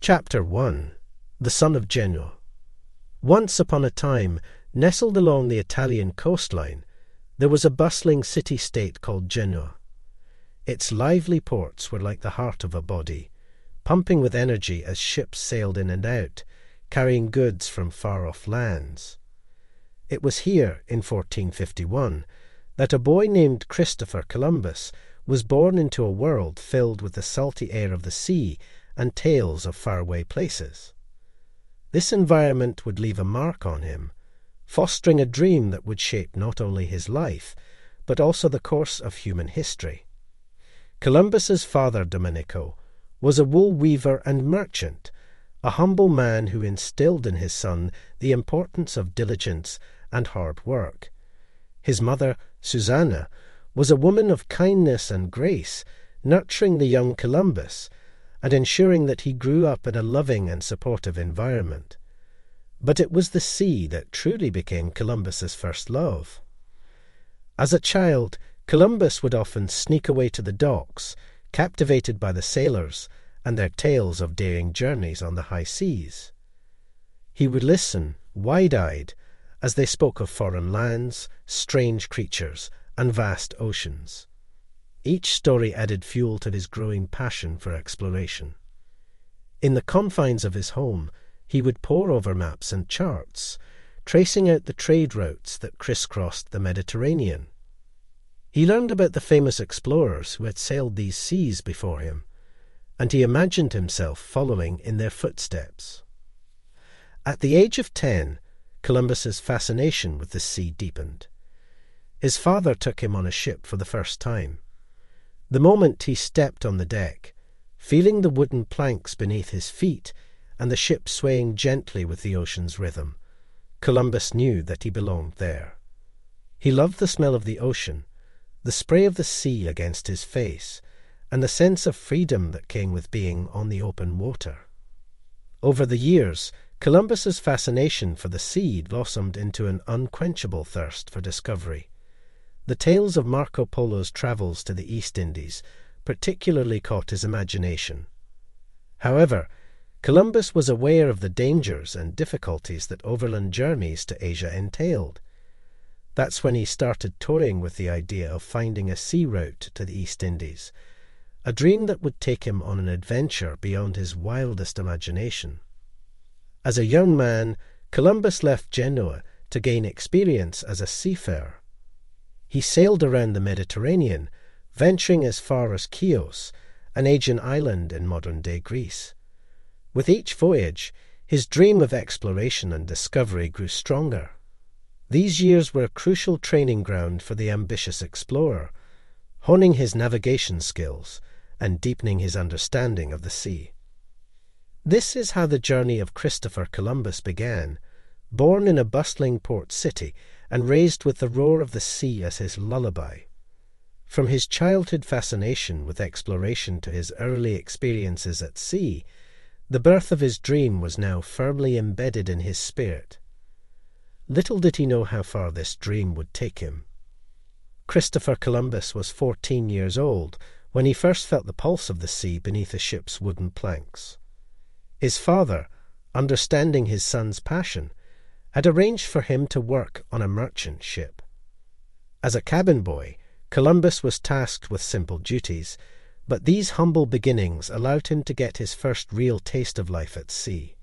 Chapter 1. The Son of Genoa. Once upon a time, nestled along the Italian coastline, there was a bustling city-state called Genoa. Its lively ports were like the heart of a body, pumping with energy as ships sailed in and out, carrying goods from far-off lands. It was here, in 1451, that a boy named Christopher Columbus was born into a world filled with the salty air of the sea and tales of faraway places. This environment would leave a mark on him, fostering a dream that would shape not only his life, but also the course of human history. Columbus's father, Domenico, was a wool weaver and merchant, a humble man who instilled in his son the importance of diligence and hard work. His mother, Susanna, was a woman of kindness and grace, nurturing the young Columbus and ensuring that he grew up in a loving and supportive environment. But it was the sea that truly became Columbus's first love. As a child, Columbus would often sneak away to the docks, captivated by the sailors and their tales of daring journeys on the high seas. He would listen, wide-eyed, as they spoke of foreign lands, strange creatures, and vast oceans. Each story added fuel to his growing passion for exploration. In the confines of his home, he would pore over maps and charts, tracing out the trade routes that crisscrossed the Mediterranean. He learned about the famous explorers who had sailed these seas before him, and he imagined himself following in their footsteps. At the age of 10, Columbus's fascination with the sea deepened. His father took him on a ship for the first time. The moment he stepped on the deck, feeling the wooden planks beneath his feet and the ship swaying gently with the ocean's rhythm, Columbus knew that he belonged there. He loved the smell of the ocean, the spray of the sea against his face, and the sense of freedom that came with being on the open water. Over the years, Columbus's fascination for the sea blossomed into an unquenchable thirst for discovery. The tales of Marco Polo's travels to the East Indies particularly caught his imagination. However, Columbus was aware of the dangers and difficulties that overland journeys to Asia entailed. That's when he started toying with the idea of finding a sea route to the East Indies, a dream that would take him on an adventure beyond his wildest imagination. As a young man, Columbus left Genoa to gain experience as a seafarer. He sailed around the Mediterranean, venturing as far as Chios, an Aegean island in modern-day Greece. With each voyage, his dream of exploration and discovery grew stronger. These years were a crucial training ground for the ambitious explorer, honing his navigation skills and deepening his understanding of the sea. This is how the journey of Christopher Columbus began, born in a bustling port city and raised with the roar of the sea as his lullaby. From his childhood fascination with exploration to his early experiences at sea, the birth of his dream was now firmly embedded in his spirit. Little did he know how far this dream would take him. Christopher Columbus was 14 years old when he first felt the pulse of the sea beneath a ship's wooden planks. His father, understanding his son's passion, had arranged for him to work on a merchant ship. As a cabin boy, Columbus was tasked with simple duties, but these humble beginnings allowed him to get his first real taste of life at sea.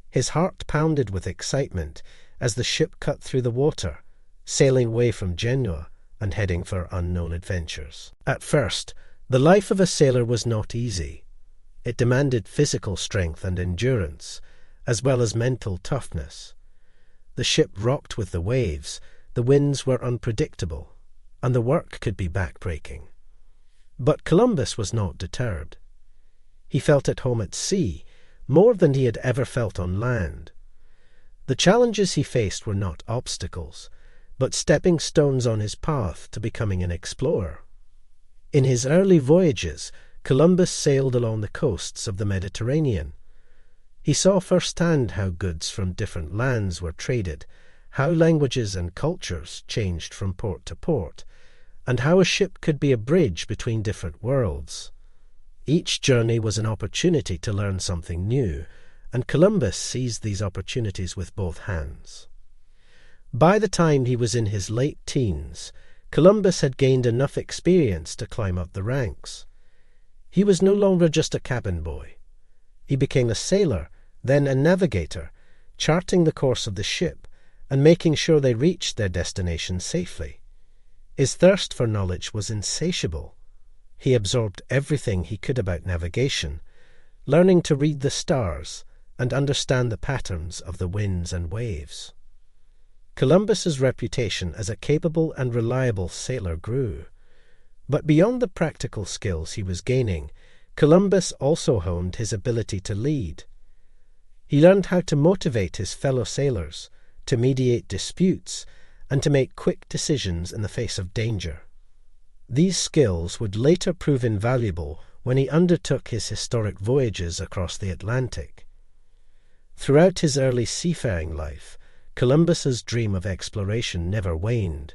His heart pounded with excitement as the ship cut through the water, sailing away from Genoa and heading for unknown adventures. At first, the life of a sailor was not easy. It demanded physical strength and endurance, as well as mental toughness. The ship rocked with the waves, the winds were unpredictable, and the work could be backbreaking. But Columbus was not deterred. He felt at home at sea, more than he had ever felt on land. The challenges he faced were not obstacles, but stepping stones on his path to becoming an explorer. In his early voyages, Columbus sailed along the coasts of the Mediterranean. He saw firsthand how goods from different lands were traded, how languages and cultures changed from port to port, and how a ship could be a bridge between different worlds. Each journey was an opportunity to learn something new, and Columbus seized these opportunities with both hands. By the time he was in his late teens, Columbus had gained enough experience to climb up the ranks. He was no longer just a cabin boy. He became a sailor, then a navigator, charting the course of the ship and making sure they reached their destination safely. His thirst for knowledge was insatiable. He absorbed everything he could about navigation, learning to read the stars and understand the patterns of the winds and waves. Columbus's reputation as a capable and reliable sailor grew. But beyond the practical skills he was gaining, Columbus also honed his ability to lead. He learned how to motivate his fellow sailors, to mediate disputes, and to make quick decisions in the face of danger. These skills would later prove invaluable when he undertook his historic voyages across the Atlantic. Throughout his early seafaring life, Columbus's dream of exploration never waned.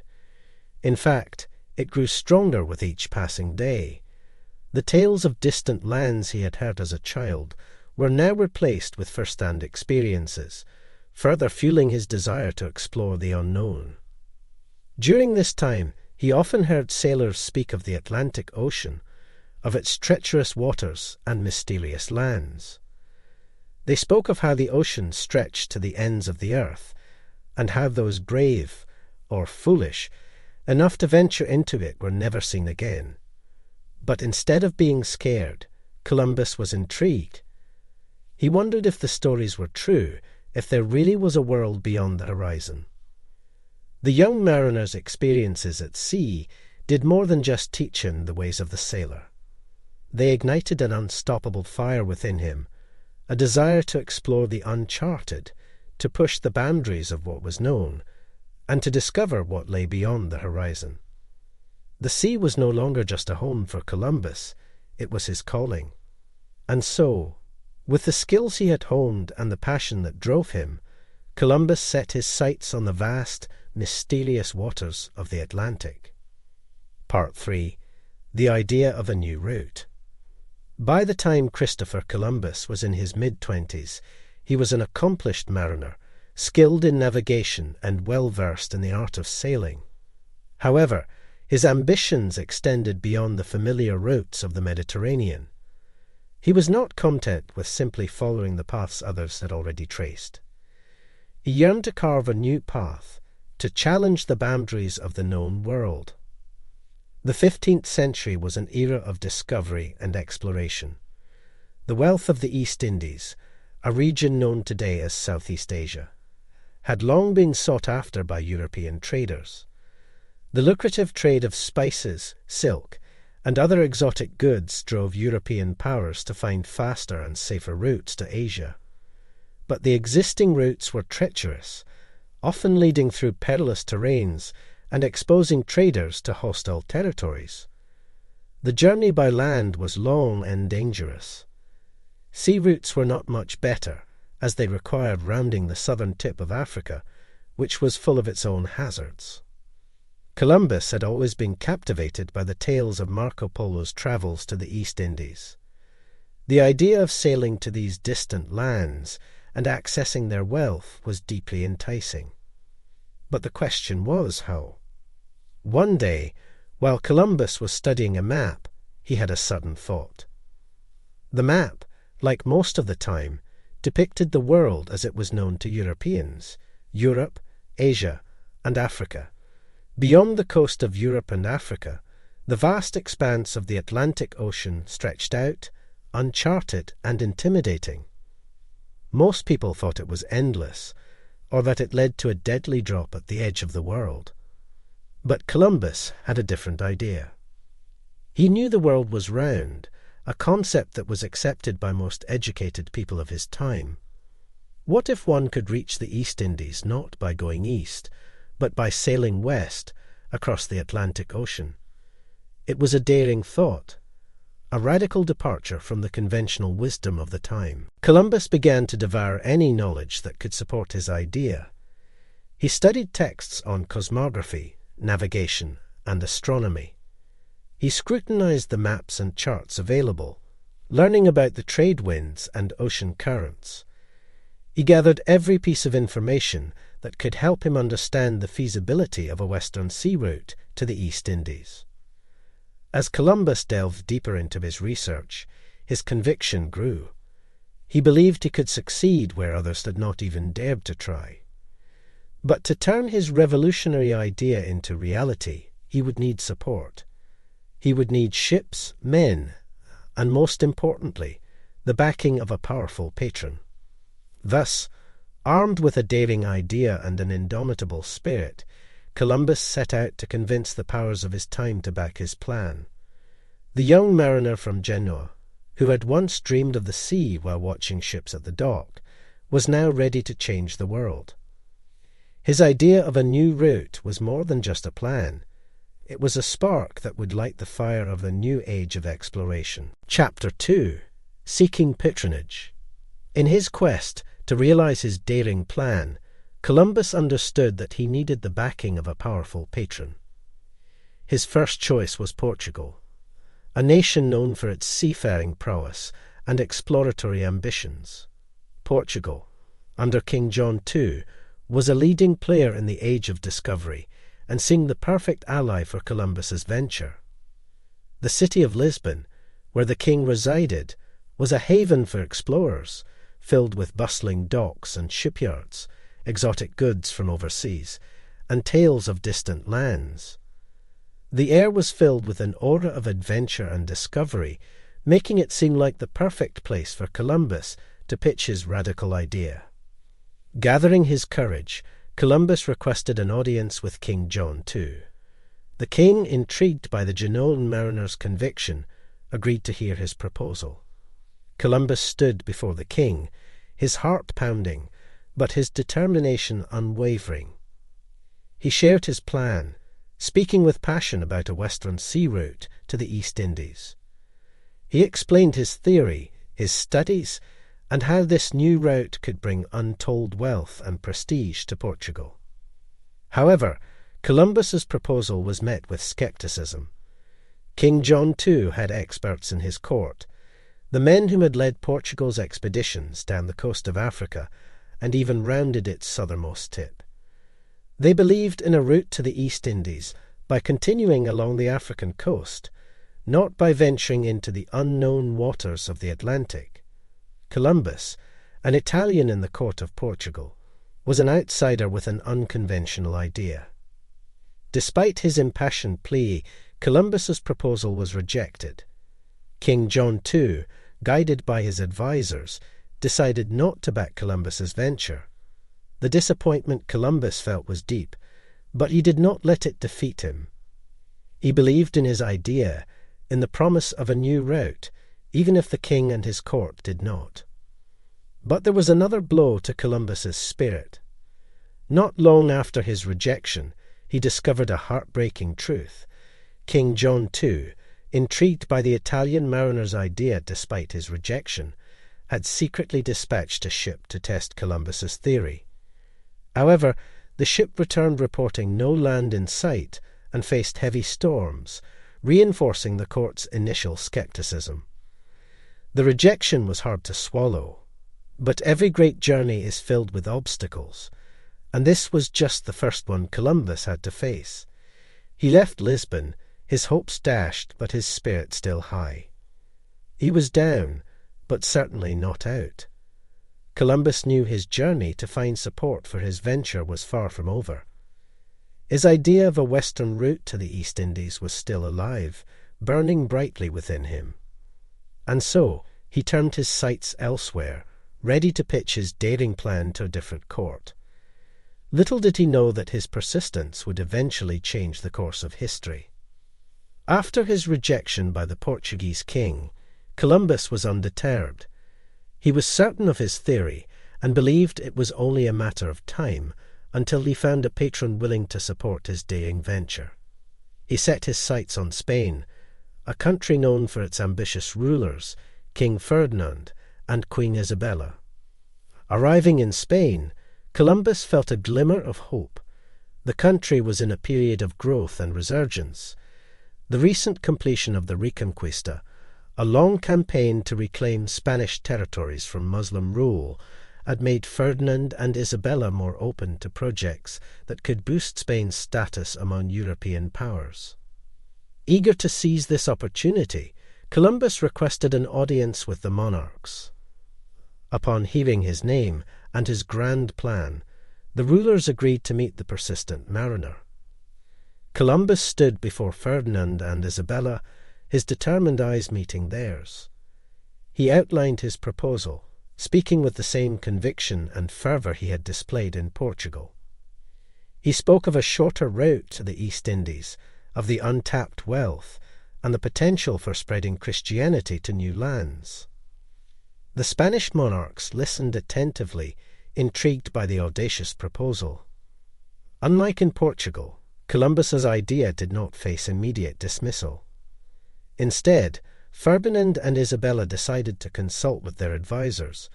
In fact, it grew stronger with each passing day. The tales of distant lands he had heard as a child were now replaced with first-hand experiences, further fueling his desire to explore the unknown. During this time, he often heard sailors speak of the Atlantic Ocean, of its treacherous waters and mysterious lands. They spoke of how the ocean stretched to the ends of the earth, and how those brave, or foolish, enough to venture into it were never seen again. But instead of being scared, Columbus was intrigued. He wondered if the stories were true, if there really was a world beyond the horizon. The young mariner's experiences at sea did more than just teach him the ways of the sailor. They ignited an unstoppable fire within him, a desire to explore the uncharted, to push the boundaries of what was known, and to discover what lay beyond the horizon. The sea was no longer just a home for Columbus, it was his calling. And so, with the skills he had honed and the passion that drove him, Columbus set his sights on the vast, mysterious waters of the Atlantic. Part 3. The idea of a new route. By the time Christopher Columbus was in his mid-20s, he was an accomplished mariner, skilled in navigation and well-versed in the art of sailing. However, his ambitions extended beyond the familiar routes of the Mediterranean. He was not content with simply following the paths others had already traced. He yearned to carve a new path, to challenge the boundaries of the known world. The 15th century was an era of discovery and exploration. The wealth of the East Indies, a region known today as Southeast Asia, had long been sought after by European traders. The lucrative trade of spices, silk, and other exotic goods drove European powers to find faster and safer routes to Asia. But the existing routes were treacherous, often leading through perilous terrains and exposing traders to hostile territories. The journey by land was long and dangerous. Sea routes were not much better, as they required rounding the southern tip of Africa, which was full of its own hazards. Columbus had always been captivated by the tales of Marco Polo's travels to the East Indies. The idea of sailing to these distant lands and accessing their wealth was deeply enticing. But the question was how. One day, while Columbus was studying a map, he had a sudden thought. The map, like most of the time, depicted the world as it was known to Europeans, Europe, Asia, and Africa. Beyond the coast of Europe and Africa, the vast expanse of the Atlantic Ocean stretched out, uncharted and intimidating. Most people thought it was endless, or that it led to a deadly drop at the edge of the world. But Columbus had a different idea. He knew the world was round, a concept that was accepted by most educated people of his time. What if one could reach the East Indies not by going east, but by sailing west across the Atlantic Ocean? It was a daring thought, a radical departure from the conventional wisdom of the time. Columbus began to devour any knowledge that could support his idea. He studied texts on cosmography, navigation, and astronomy. He scrutinized the maps and charts available, learning about the trade winds and ocean currents. He gathered every piece of information that could help him understand the feasibility of a western sea route to the East Indies. As Columbus delved deeper into his research, his conviction grew. He believed he could succeed where others had not even dared to try. But to turn his revolutionary idea into reality, he would need support. He would need ships, men, and most importantly, the backing of a powerful patron. Thus, armed with a daring idea and an indomitable spirit, Columbus set out to convince the powers of his time to back his plan. The young mariner from Genoa, who had once dreamed of the sea while watching ships at the dock, was now ready to change the world. His idea of a new route was more than just a plan. It was a spark that would light the fire of a new age of exploration. Chapter 2. Seeking Patronage. In his quest to realize his daring plan, Columbus understood that he needed the backing of a powerful patron. His first choice was Portugal, a nation known for its seafaring prowess and exploratory ambitions. Portugal, under King John II, was a leading player in the age of discovery and seemed the perfect ally for Columbus's venture. The city of Lisbon, where the king resided, was a haven for explorers, filled with bustling docks and shipyards, exotic goods from overseas, and tales of distant lands. The air was filled with an aura of adventure and discovery, making it seem like the perfect place for Columbus to pitch his radical idea. Gathering his courage, Columbus requested an audience with King John II. The king, intrigued by the Genoan mariner's conviction, agreed to hear his proposal. Columbus stood before the king, his heart pounding, but his determination unwavering. He shared his plan, speaking with passion about a western sea route to the East Indies. He explained his theory, his studies, and how this new route could bring untold wealth and prestige to Portugal. However, Columbus's proposal was met with skepticism. King John II had experts in his court, the men who had led Portugal's expeditions down the coast of Africa and even rounded its southernmost tip. They believed in a route to the East Indies by continuing along the African coast, not by venturing into the unknown waters of the Atlantic. Columbus, an Italian in the court of Portugal, was an outsider with an unconventional idea. Despite his impassioned plea, Columbus's proposal was rejected. King John II, guided by his advisers, decided not to back Columbus's venture. The disappointment Columbus felt was deep, but he did not let it defeat him. He believed in his idea, in the promise of a new route, even if the king and his court did not. But there was another blow to Columbus's spirit. Not long after his rejection, he discovered a heartbreaking truth. King John II, intrigued by the Italian mariner's idea despite his rejection, had secretly dispatched a ship to test Columbus's theory. However, the ship returned reporting no land in sight and faced heavy storms, reinforcing the court's initial skepticism. The rejection was hard to swallow, but every great journey is filled with obstacles, and this was just the first one Columbus had to face. He left Lisbon, his hopes dashed but his spirit still high. He was down, but certainly not out. Columbus knew his journey to find support for his venture was far from over. His idea of a western route to the East Indies was still alive, burning brightly within him. And so he turned his sights elsewhere, ready to pitch his daring plan to a different court. Little did he know that his persistence would eventually change the course of history. After his rejection by the Portuguese king, Columbus was undeterred. He was certain of his theory and believed it was only a matter of time until he found a patron willing to support his daring venture. He set his sights on Spain, a country known for its ambitious rulers, King Ferdinand and Queen Isabella. Arriving in Spain, Columbus felt a glimmer of hope. The country was in a period of growth and resurgence. The recent completion of the Reconquista, A long campaign to reclaim Spanish territories from Muslim rule had made Ferdinand and Isabella more open to projects that could boost Spain's status among European powers. Eager to seize this opportunity, Columbus requested an audience with the monarchs. Upon hearing his name and his grand plan, the rulers agreed to meet the persistent mariner. Columbus stood before Ferdinand and Isabella, his determined eyes meeting theirs. He outlined his proposal, speaking with the same conviction and fervour he had displayed in Portugal. He spoke of a shorter route to the East Indies, of the untapped wealth, and the potential for spreading Christianity to new lands. The Spanish monarchs listened attentively, intrigued by the audacious proposal. Unlike in Portugal, Columbus's idea did not face immediate dismissal. Instead, Ferdinand and Isabella decided to consult with their advisors,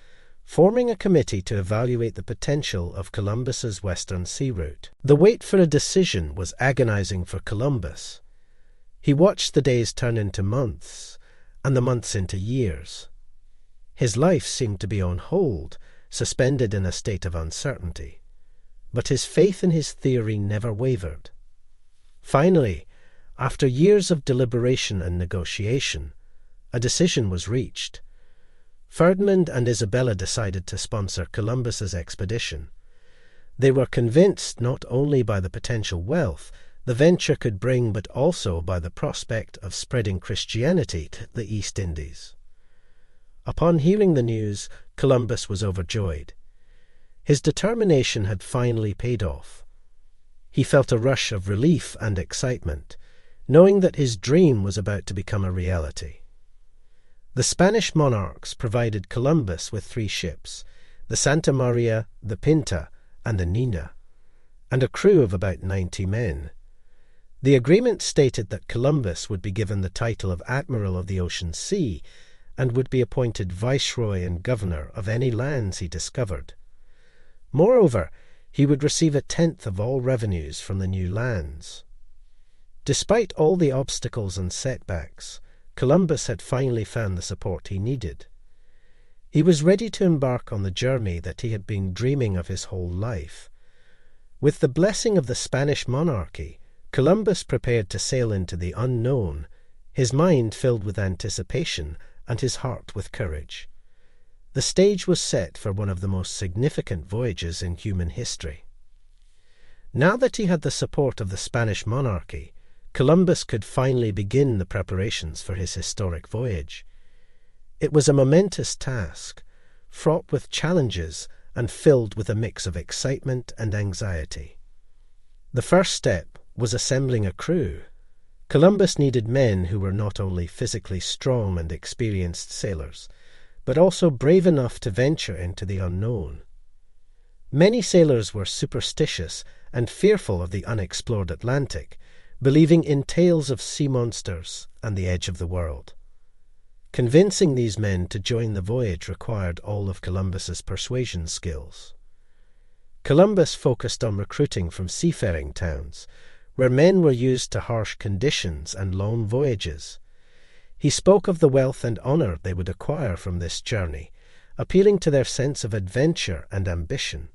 forming a committee to evaluate the potential of Columbus's western sea route. The wait for a decision was agonizing for Columbus. He watched the days turn into months, and the months into years. His life seemed to be on hold, suspended in a state of uncertainty. But his faith in his theory never wavered. Finally, after years of deliberation and negotiation, a decision was reached. Ferdinand and Isabella decided to sponsor Columbus's expedition. They were convinced not only by the potential wealth the venture could bring, but also by the prospect of spreading Christianity to the East Indies. Upon hearing the news, Columbus was overjoyed. His determination had finally paid off. He felt a rush of relief and excitement, knowing that his dream was about to become a reality. The Spanish monarchs provided Columbus with 3 ships, the Santa Maria, the Pinta, and the Nina, and a crew of about 90 men. The agreement stated that Columbus would be given the title of Admiral of the Ocean Sea and would be appointed viceroy and governor of any lands he discovered. Moreover, he would receive 1/10 of all revenues from the new lands. Despite all the obstacles and setbacks, Columbus had finally found the support he needed. He was ready to embark on the journey that he had been dreaming of his whole life. With the blessing of the Spanish monarchy, Columbus prepared to sail into the unknown, his mind filled with anticipation and his heart with courage. The stage was set for one of the most significant voyages in human history. Now that he had the support of the Spanish monarchy, Columbus could finally begin the preparations for his historic voyage. It was a momentous task, fraught with challenges and filled with a mix of excitement and anxiety. The first step was assembling a crew. Columbus needed men who were not only physically strong and experienced sailors, but also brave enough to venture into the unknown. Many sailors were superstitious and fearful of the unexplored Atlantic, believing in tales of sea monsters and the edge of the world. Convincing these men to join the voyage required all of Columbus's persuasion skills. Columbus focused on recruiting from seafaring towns, where men were used to harsh conditions and long voyages. He spoke of the wealth and honour they would acquire from this journey, appealing to their sense of adventure and ambition.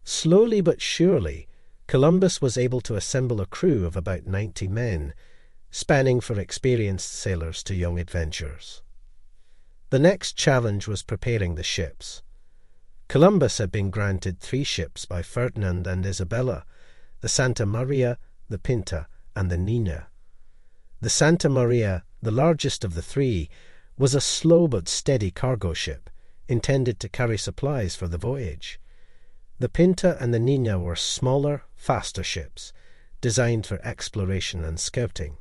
Slowly but surely, Columbus was able to assemble a crew of about 90 men, spanning from experienced sailors to young adventurers. The next challenge was preparing the ships. Columbus had been granted 3 ships by Ferdinand and Isabella, the Santa Maria, the Pinta, and the Nina. The Santa Maria, the largest of the 3, was a slow but steady cargo ship, intended to carry supplies for the voyage. The Pinta and the Nina were smaller, faster ships, designed for exploration and scouting.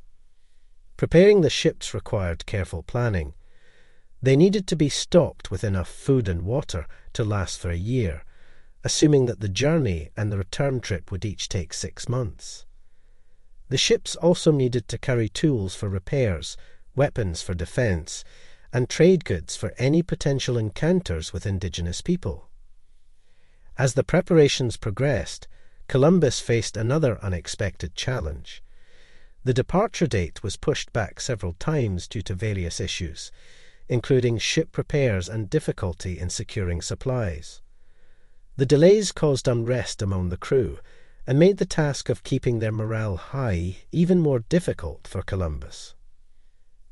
Preparing the ships required careful planning. They needed to be stocked with enough food and water to last for a year, assuming that the journey and the return trip would each take 6 months. The ships also needed to carry tools for repairs, weapons for defence, and trade goods for any potential encounters with indigenous people. As the preparations progressed, Columbus faced another unexpected challenge. The departure date was pushed back several times due to various issues, including ship repairs and difficulty in securing supplies. The delays caused unrest among the crew and made the task of keeping their morale high even more difficult for Columbus.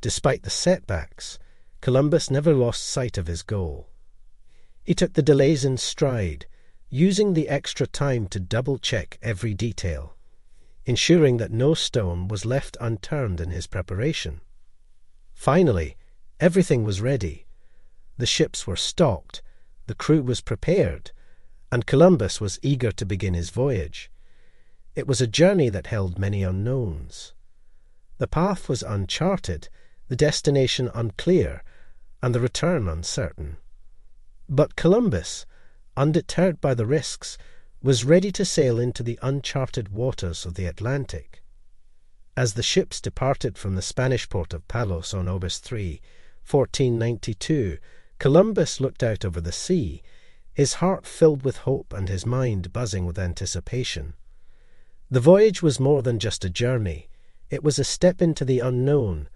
Despite the setbacks, Columbus never lost sight of his goal. He took the delays in stride, using the extra time to double-check every detail, ensuring that no stone was left unturned in his preparation. Finally, everything was ready. The ships were stocked, the crew was prepared, and Columbus was eager to begin his voyage. It was a journey that held many unknowns. The path was uncharted, the destination unclear, and the return uncertain. But Columbus, undeterred by the risks, was ready to sail into the uncharted waters of the Atlantic. As the ships departed from the Spanish port of Palos on August 3, 1492, Columbus looked out over the sea, his heart filled with hope and his mind buzzing with anticipation. The voyage was more than just a journey. It was a step into the unknown,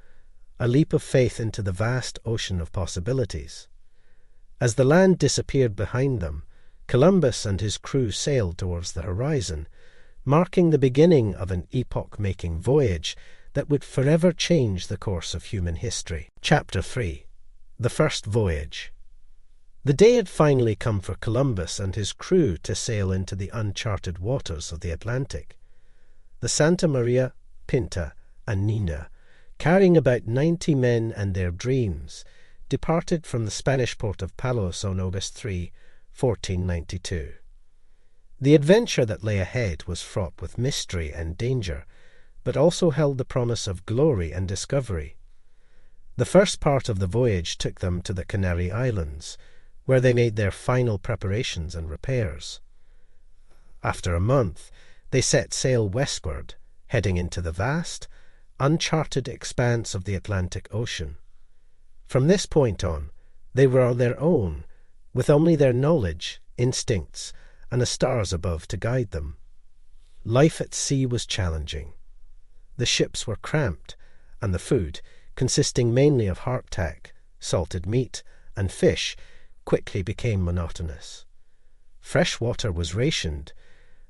a leap of faith into the vast ocean of possibilities. As the land disappeared behind them, Columbus and his crew sailed towards the horizon, marking the beginning of an epoch-making voyage that would forever change the course of human history. Chapter 3. The First Voyage. The day had finally come for Columbus and his crew to sail into the uncharted waters of the Atlantic. The Santa Maria, Pinta, and Nina, carrying about 90 men and their dreams, departed from the Spanish port of Palos on August 3, 1492. The adventure that lay ahead was fraught with mystery and danger, but also held the promise of glory and discovery. The first part of the voyage took them to the Canary Islands, where they made their final preparations and repairs. After a month, they set sail westward, heading into the vast, uncharted expanse of the Atlantic Ocean. From this point on, they were on their own, with only their knowledge, instincts, and the stars above to guide them. Life at sea was challenging. The ships were cramped, and the food, consisting mainly of hardtack, salted meat, and fish, quickly became monotonous. Fresh water was rationed,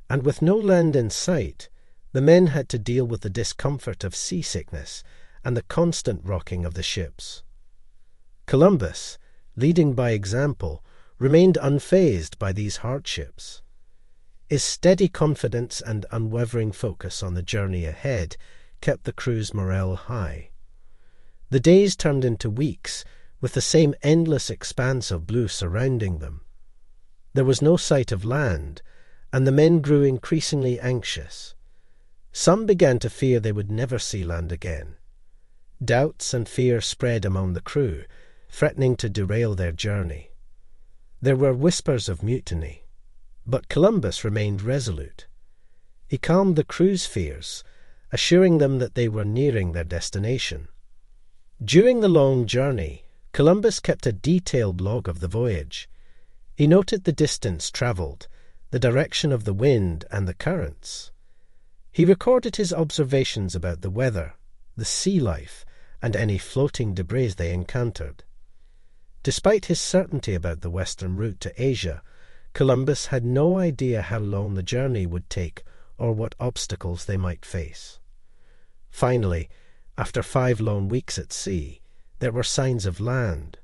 and with no land in sight, the men had to deal with the discomfort of seasickness and the constant rocking of the ships. Columbus, leading by example, remained unfazed by these hardships. His steady confidence and unwavering focus on the journey ahead kept the crew's morale high. The days turned into weeks, with the same endless expanse of blue surrounding them. There was no sight of land, and the men grew increasingly anxious. Some began to fear they would never see land again. Doubts and fear spread among the crew, threatening to derail their journey. There were whispers of mutiny, but Columbus remained resolute. He calmed the crew's fears, assuring them that they were nearing their destination. During the long journey, Columbus kept a detailed log of the voyage. He noted the distance travelled, the direction of the wind and the currents. He recorded his observations about the weather, the sea life, and any floating debris they encountered. Despite his certainty about the western route to Asia, Columbus had no idea how long the journey would take or what obstacles they might face. Finally, after 5 long weeks at sea, there were signs of land.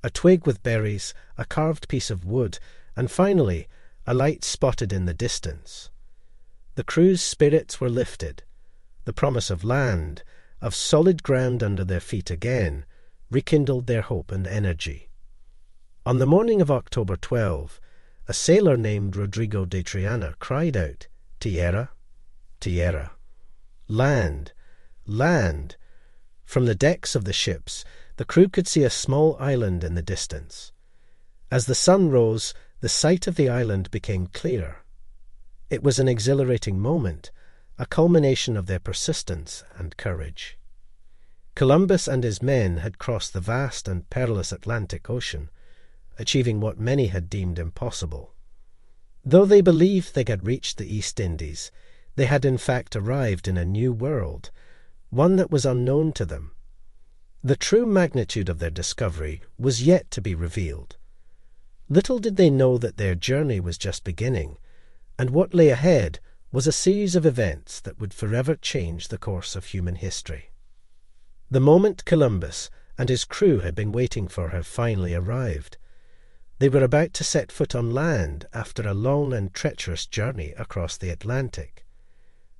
A twig with berries, a carved piece of wood, and finally, a light spotted in the distance. The crew's spirits were lifted. The promise of land, of solid ground under their feet again, rekindled their hope and energy. On the morning of October 12, a sailor named Rodrigo de Triana cried out, "Tierra, tierra." Land, land! From the decks of the ships, the crew could see a small island in the distance. As the sun rose, the sight of the island became clearer. It was an exhilarating moment, a culmination of their persistence and courage. Columbus and his men had crossed the vast and perilous Atlantic Ocean, achieving what many had deemed impossible. Though they believed they had reached the East Indies, They had in fact arrived in a new world, one that was unknown to them. The true magnitude of their discovery was yet to be revealed. Little did they know that their journey was just beginning, and what lay ahead was a series of events that would forever change the course of human history. The moment Columbus and his crew had been waiting for had finally arrived. They were about to set foot on land after a long and treacherous journey across the Atlantic.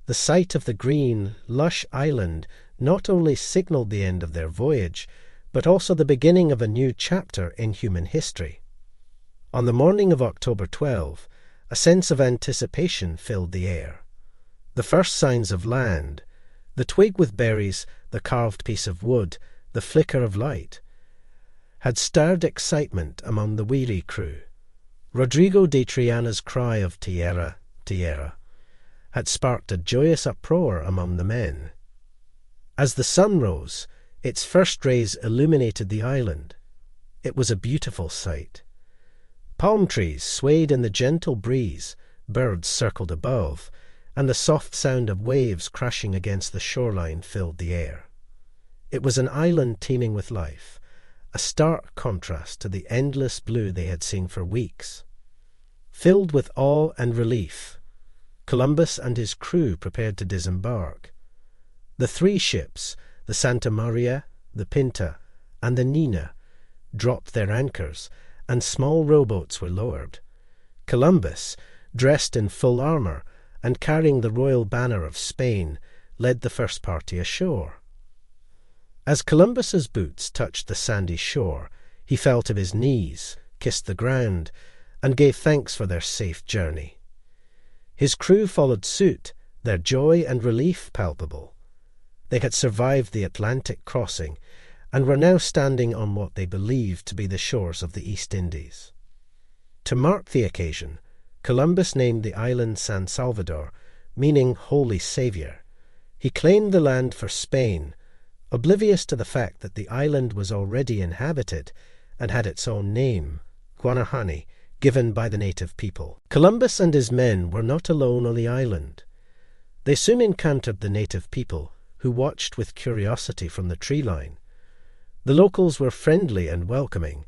The sight of the green, lush island not only signaled the end of their voyage, but also the beginning of a new chapter in human history. On the morning of October 12, a sense of anticipation filled the air. The first signs of land, the twig with berries, the carved piece of wood, the flicker of light, had stirred excitement among the weary crew. Rodrigo de Triana's cry of "Tierra, tierra" had sparked a joyous uproar among the men. As the sun rose, its first rays illuminated the island. It was a beautiful sight. Palm trees swayed in the gentle breeze, birds circled above, and the soft sound of waves crashing against the shoreline filled the air. It was an island teeming with life, a stark contrast to the endless blue they had seen for weeks. Filled with awe and relief, Columbus and his crew prepared to disembark. The three ships, the Santa Maria, the Pinta, and the Nina, dropped their anchors, and small rowboats were lowered. Columbus, dressed in full armour and carrying the royal banner of Spain, led the first party ashore. As Columbus's boots touched the sandy shore, he fell to his knees, kissed the ground, and gave thanks for their safe journey. His crew followed suit, their joy and relief palpable. They had survived the Atlantic crossing and were now standing on what they believed to be the shores of the East Indies. To mark the occasion, Columbus named the island San Salvador, meaning Holy Saviour. He claimed the land for Spain, oblivious to the fact that the island was already inhabited and had its own name, Guanahani, given by the native people. Columbus and his men were not alone on the island. They soon encountered the native people, who watched with curiosity from the tree line. The locals were friendly and welcoming,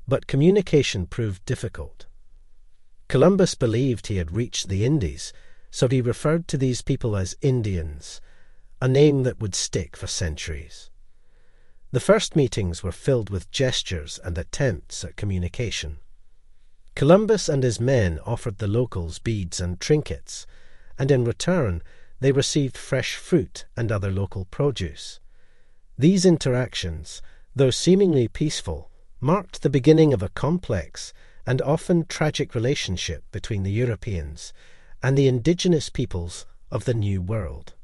but communication proved difficult. Columbus believed he had reached the Indies, so he referred to these people as Indians, a name that would stick for centuries. The first meetings were filled with gestures and attempts at communication. Columbus and his men offered the locals beads and trinkets, and in return they received fresh fruit and other local produce. These interactions, though seemingly peaceful, marked the beginning of a complex and often tragic relationship between the Europeans and the indigenous peoples of the New World.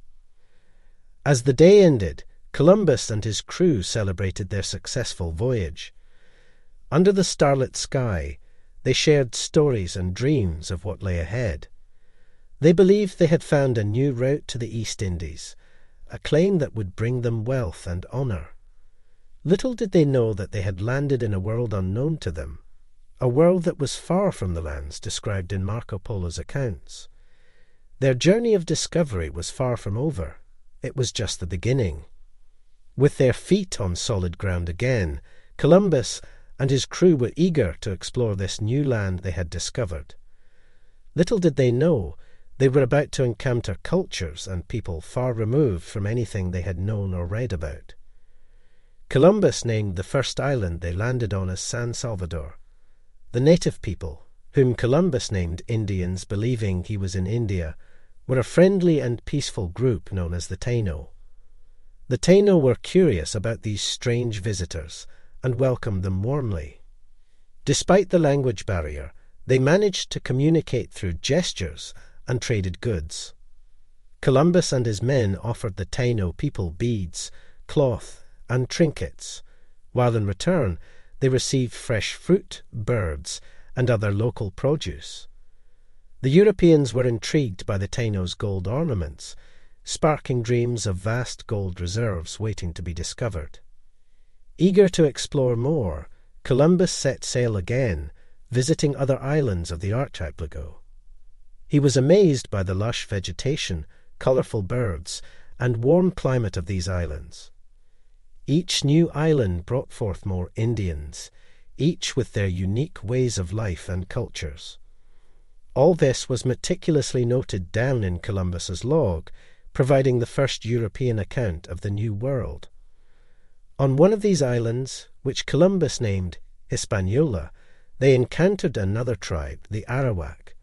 As the day ended, Columbus and his crew celebrated their successful voyage. Under the starlit sky, they shared stories and dreams of what lay ahead. They believed they had found a new route to the East Indies, a claim that would bring them wealth and honour. Little did they know that they had landed in a world unknown to them, a world that was far from the lands described in Marco Polo's accounts. Their journey of discovery was far from over. It was just the beginning. With their feet on solid ground again, Columbus and his crew were eager to explore this new land they had discovered. Little did they know they were about to encounter cultures and people far removed from anything they had known or read about. Columbus named the first island they landed on as San Salvador. The native people, whom Columbus named Indians believing he was in India, were a friendly and peaceful group known as the Taino. The Taino were curious about these strange visitors and welcomed them warmly. Despite the language barrier, they managed to communicate through gestures and traded goods. Columbus and his men offered the Taino people beads, cloth, and trinkets, while in return they received fresh fruit, birds, and other local produce. The Europeans were intrigued by the Taino's gold ornaments, sparking dreams of vast gold reserves waiting to be discovered. Eager to explore more, Columbus set sail again, visiting other islands of the archipelago. He was amazed by the lush vegetation, colourful birds, and warm climate of these islands. Each new island brought forth more Indians, each with their unique ways of life and cultures. All this was meticulously noted down in Columbus's log, providing the first European account of the New World. On one of these islands, which Columbus named Hispaniola, they encountered another tribe, the Arawak.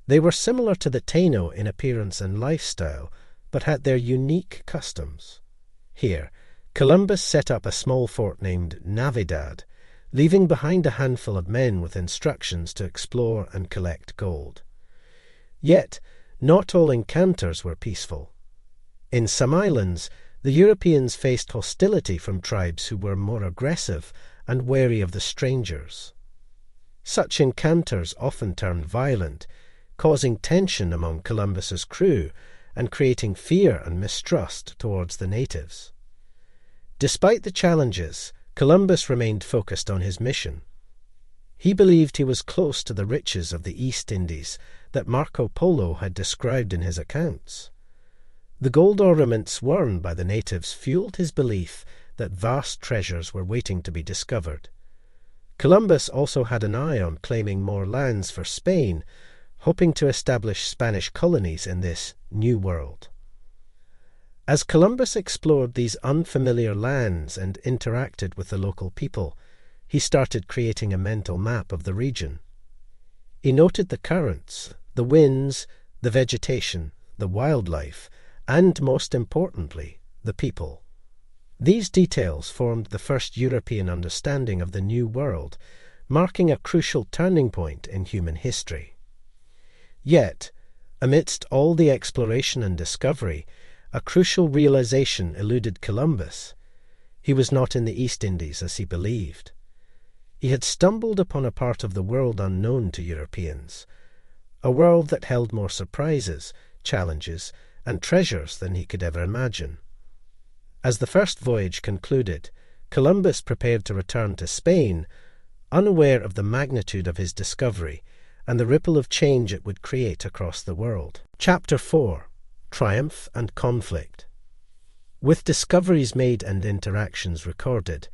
They were similar to the Taino in appearance and lifestyle, but had their unique customs. Here, Columbus set up a small fort named Navidad, leaving behind a handful of men with instructions to explore and collect gold. Yet, not all encounters were peaceful. In some islands, the Europeans faced hostility from tribes who were more aggressive and wary of the strangers. Such encounters often turned violent, causing tension among Columbus's crew and creating fear and mistrust towards the natives. Despite the challenges, Columbus remained focused on his mission. He believed he was close to the riches of the East Indies that Marco Polo had described in his accounts. The gold ornaments worn by the natives fueled his belief that vast treasures were waiting to be discovered. Columbus also had an eye on claiming more lands for Spain, hoping to establish Spanish colonies in this New World. As Columbus explored these unfamiliar lands and interacted with the local people, he started creating a mental map of the region. He noted the currents, the winds, the vegetation, the wildlife, and, most importantly, the people. These details formed the first European understanding of the New World, marking a crucial turning point in human history. Yet, amidst all the exploration and discovery, a crucial realization eluded Columbus. He was not in the East Indies as he believed. He had stumbled upon a part of the world unknown to Europeans, a world that held more surprises, challenges, and treasures than he could ever imagine. As the first voyage concluded, Columbus prepared to return to Spain, unaware of the magnitude of his discovery and the ripple of change it would create across the world. Chapter 4. Triumph and Conflict. With discoveries made and interactions recorded,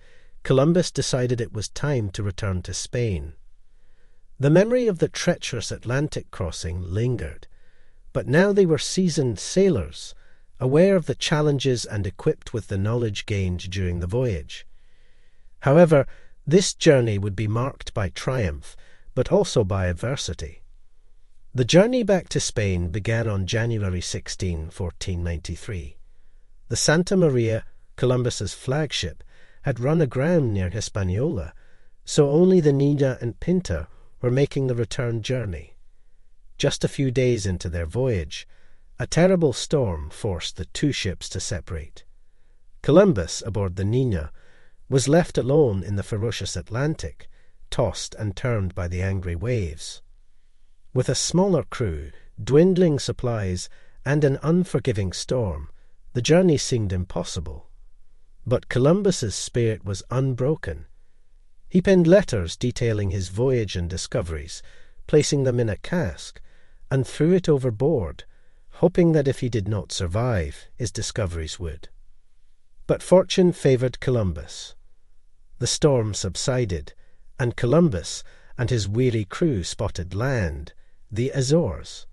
Columbus decided it was time to return to Spain. The memory of the treacherous Atlantic crossing lingered, but now they were seasoned sailors, aware of the challenges and equipped with the knowledge gained during the voyage. However, this journey would be marked by triumph, but also by adversity. The journey back to Spain began on January 16, 1493. The Santa Maria, Columbus's flagship, had run aground near Hispaniola, so only the Nina and Pinta were making the return journey. Just a few days into their voyage, a terrible storm forced the two ships to separate. Columbus, aboard the Nina, was left alone in the ferocious Atlantic, tossed and turned by the angry waves. With a smaller crew, dwindling supplies, and an unforgiving storm, the journey seemed impossible. But Columbus's spirit was unbroken. He penned letters detailing his voyage and discoveries, placing them in a cask, and threw it overboard, hoping that if he did not survive, his discoveries would. But fortune favoured Columbus. The storm subsided, and Columbus and his weary crew spotted land, the Azores.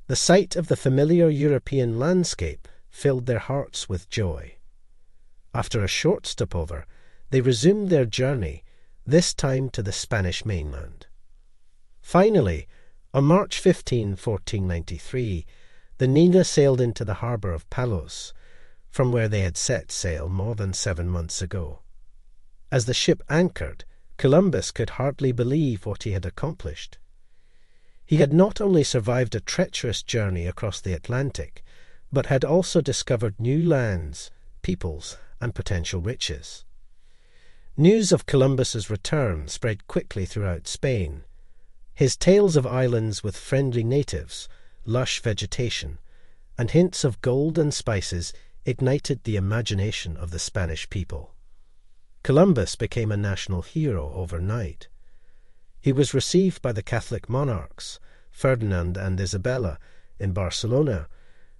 The sight of the familiar European landscape filled their hearts with joy. After a short stopover, they resumed their journey, this time to the Spanish mainland. Finally, on March 15, 1493, the Nina sailed into the harbour of Palos, from where they had set sail more than 7 months ago. As the ship anchored, Columbus could hardly believe what he had accomplished. He had not only survived a treacherous journey across the Atlantic, but had also discovered new lands, peoples, and potential riches. News of Columbus's return spread quickly throughout Spain. His tales of islands with friendly natives, lush vegetation, and hints of gold and spices ignited the imagination of the Spanish people. Columbus became a national hero overnight. He was received by the Catholic monarchs, Ferdinand and Isabella, in Barcelona,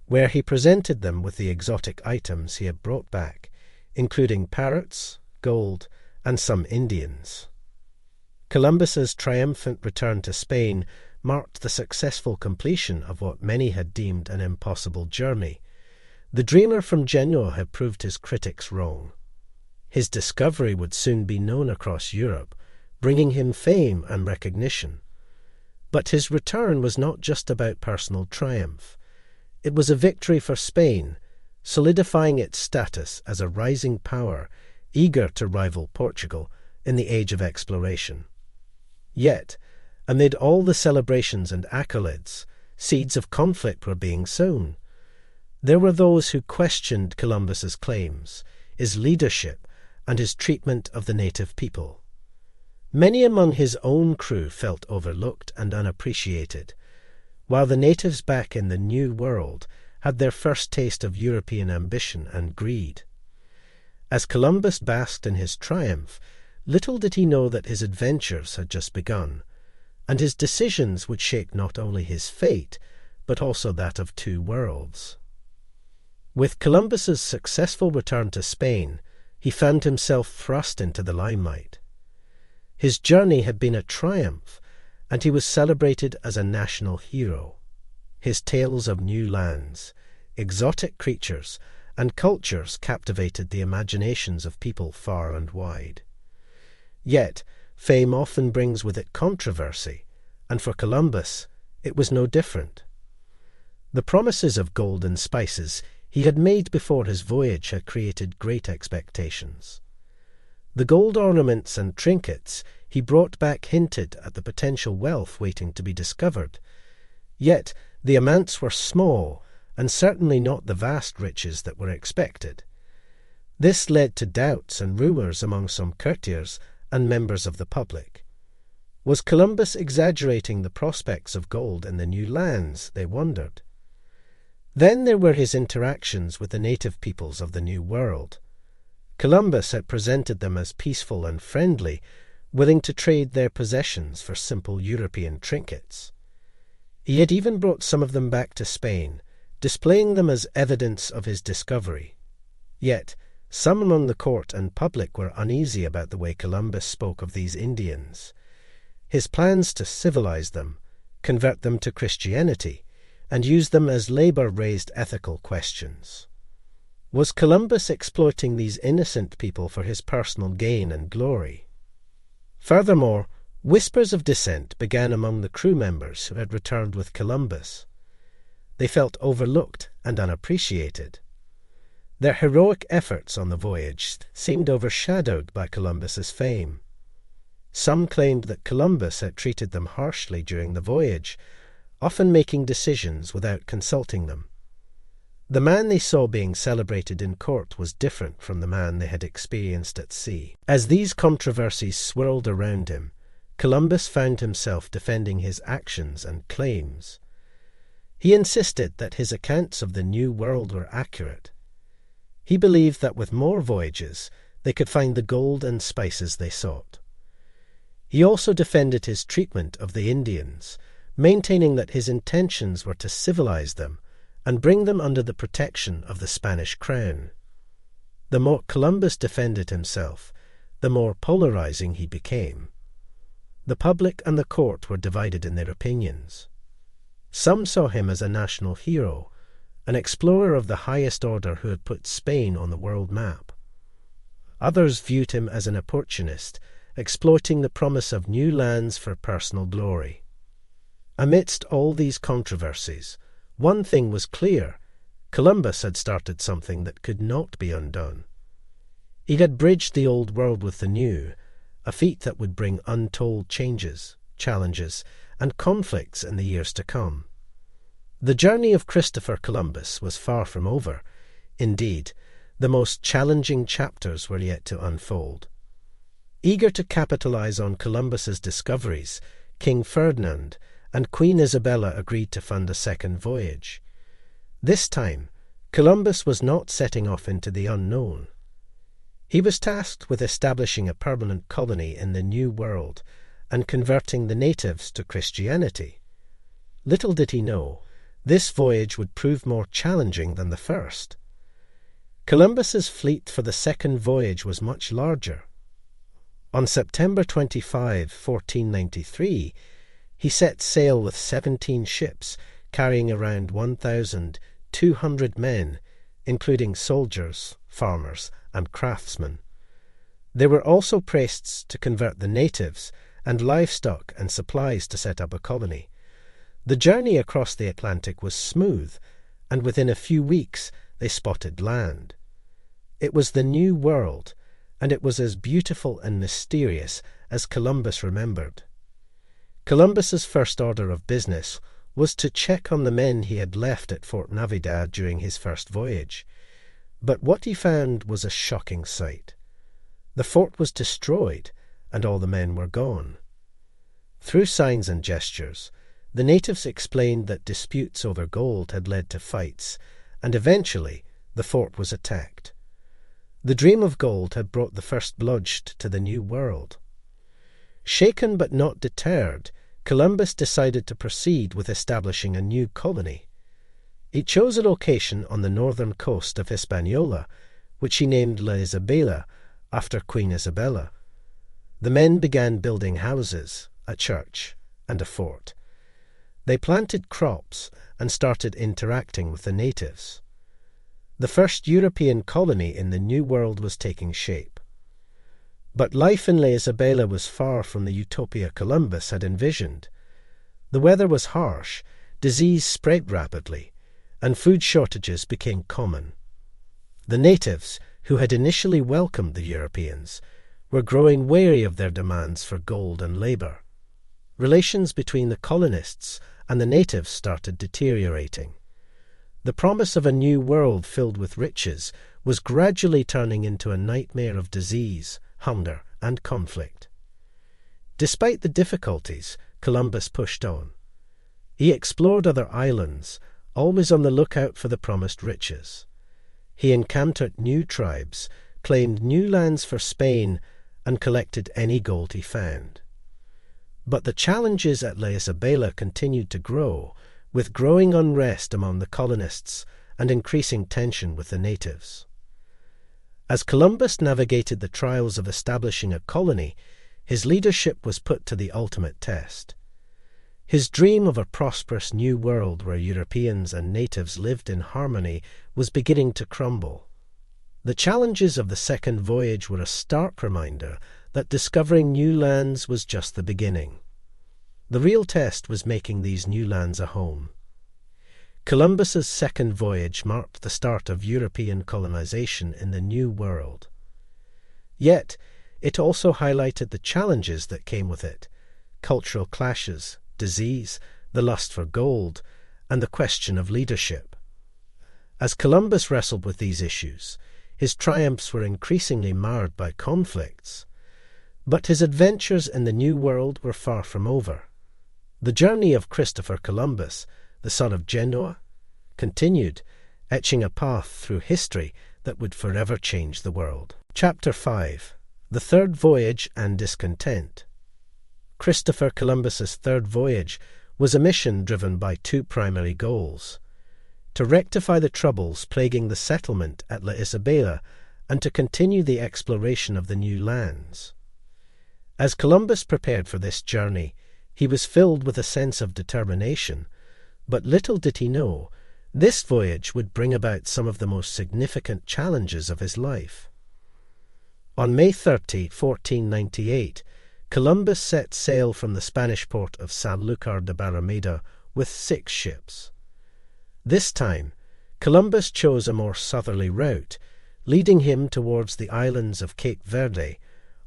where he presented them with the exotic items he had brought back, including parrots, gold, and some Indians. Columbus's triumphant return to Spain marked the successful completion of what many had deemed an impossible journey. The dreamer from Genoa had proved his critics wrong. His discovery would soon be known across Europe, bringing him fame and recognition. But his return was not just about personal triumph. It was a victory for Spain, solidifying its status as a rising power, eager to rival Portugal in the age of exploration. Yet, amid all the celebrations and accolades, seeds of conflict were being sown. There were those who questioned Columbus's claims, his leadership, and his treatment of the native people. Many among his own crew felt overlooked and unappreciated, while the natives back in the New World had their first taste of European ambition and greed. As Columbus basked in his triumph, little did he know that his adventures had just begun, and his decisions would shape not only his fate, but also that of two worlds. With Columbus's successful return to Spain, he found himself thrust into the limelight. His journey had been a triumph, and he was celebrated as a national hero. His tales of new lands, exotic creatures, and cultures captivated the imaginations of people far and wide. Yet, fame often brings with it controversy, and for Columbus it was no different. The promises of gold and spices he had made before his voyage had created great expectations. The gold ornaments and trinkets he brought back hinted at the potential wealth waiting to be discovered. Yet the amounts were small, and certainly not the vast riches that were expected. This led to doubts and rumours among some courtiers and members of the public. Was Columbus exaggerating the prospects of gold in the new lands, they wondered. Then there were his interactions with the native peoples of the New World. Columbus had presented them as peaceful and friendly, willing to trade their possessions for simple European trinkets. He had even brought some of them back to Spain, displaying them as evidence of his discovery. Yet, some among the court and public were uneasy about the way Columbus spoke of these Indians. His plans to civilize them, convert them to Christianity, and use them as labor raised ethical questions. Was Columbus exploiting these innocent people for his personal gain and glory? Furthermore, whispers of dissent began among the crew members who had returned with Columbus. They felt overlooked and unappreciated. Their heroic efforts on the voyage seemed overshadowed by Columbus's fame. Some claimed that Columbus had treated them harshly during the voyage, often making decisions without consulting them. The man they saw being celebrated in court was different from the man they had experienced at sea. As these controversies swirled around him, Columbus found himself defending his actions and claims. He insisted that his accounts of the New World were accurate. He believed that with more voyages they could find the gold and spices they sought. He also defended his treatment of the Indians, maintaining that his intentions were to civilize them and bring them under the protection of the Spanish crown. The more Columbus defended himself, the more polarizing he became. The public and the court were divided in their opinions. Some saw him as a national hero, an explorer of the highest order who had put Spain on the world map. Others viewed him as an opportunist, exploiting the promise of new lands for personal glory. Amidst all these controversies, one thing was clear: Columbus had started something that could not be undone. He had bridged the old world with the new, a feat that would bring untold changes, challenges, and conflicts in the years to come. The journey of Christopher Columbus was far from over. Indeed, the most challenging chapters were yet to unfold. Eager to capitalize on Columbus's discoveries, King Ferdinand and Queen Isabella agreed to fund a second voyage. This time, Columbus was not setting off into the unknown. He was tasked with establishing a permanent colony in the New World and converting the natives to Christianity. Little did he know, this voyage would prove more challenging than the first. Columbus's fleet for the second voyage was much larger. On September 25, 1493, he set sail with 17 ships, carrying around 1,200 men, including soldiers, farmers, and craftsmen. There were also priests to convert the natives, and livestock and supplies to set up a colony. The journey across the Atlantic was smooth, and within a few weeks they spotted land. It was the New World, and it was as beautiful and mysterious as Columbus remembered. Columbus's first order of business was to check on the men he had left at Fort Navidad during his first voyage. But what he found was a shocking sight. The fort was destroyed, and all the men were gone. Through signs and gestures, the natives explained that disputes over gold had led to fights, and eventually the fort was attacked. The dream of gold had brought the first blood to the New World. Shaken but not deterred, Columbus decided to proceed with establishing a new colony. He chose a location on the northern coast of Hispaniola, which he named La Isabela, after Queen Isabella. The men began building houses, a church, and a fort. They planted crops and started interacting with the natives. The first European colony in the New World was taking shape. But life in La Isabela was far from the utopia Columbus had envisioned. The weather was harsh, disease spread rapidly, and food shortages became common. The natives, who had initially welcomed the Europeans, were growing wary of their demands for gold and labor. Relations between the colonists and the natives started deteriorating. The promise of a new world filled with riches was gradually turning into a nightmare of disease, hunger, and conflict. Despite the difficulties, Columbus pushed on. He explored other islands, always on the lookout for the promised riches. He encountered new tribes, claimed new lands for Spain, and collected any gold he found. But the challenges at La Isabela continued to grow, with growing unrest among the colonists and increasing tension with the natives. As Columbus navigated the trials of establishing a colony, his leadership was put to the ultimate test. His dream of a prosperous new world where Europeans and natives lived in harmony was beginning to crumble. The challenges of the second voyage were a stark reminder that discovering new lands was just the beginning. The real test was making these new lands a home. Columbus's second voyage marked the start of European colonization in the New World. Yet, it also highlighted the challenges that came with it: cultural clashes, disease, the lust for gold, and the question of leadership. As Columbus wrestled with these issues, his triumphs were increasingly marred by conflicts. But his adventures in the New World were far from over. The journey of Christopher Columbus, the son of Genoa, continued, etching a path through history that would forever change the world. Chapter 5. The Third Voyage and Discontent. Christopher Columbus's third voyage was a mission driven by two primary goals: to rectify the troubles plaguing the settlement at La Isabela and to continue the exploration of the new lands. As Columbus prepared for this journey, he was filled with a sense of determination, but little did he know, this voyage would bring about some of the most significant challenges of his life. On May 30, 1498, Columbus set sail from the Spanish port of Sanlúcar de Barrameda with 6 ships. This time, Columbus chose a more southerly route, leading him towards the islands of Cape Verde,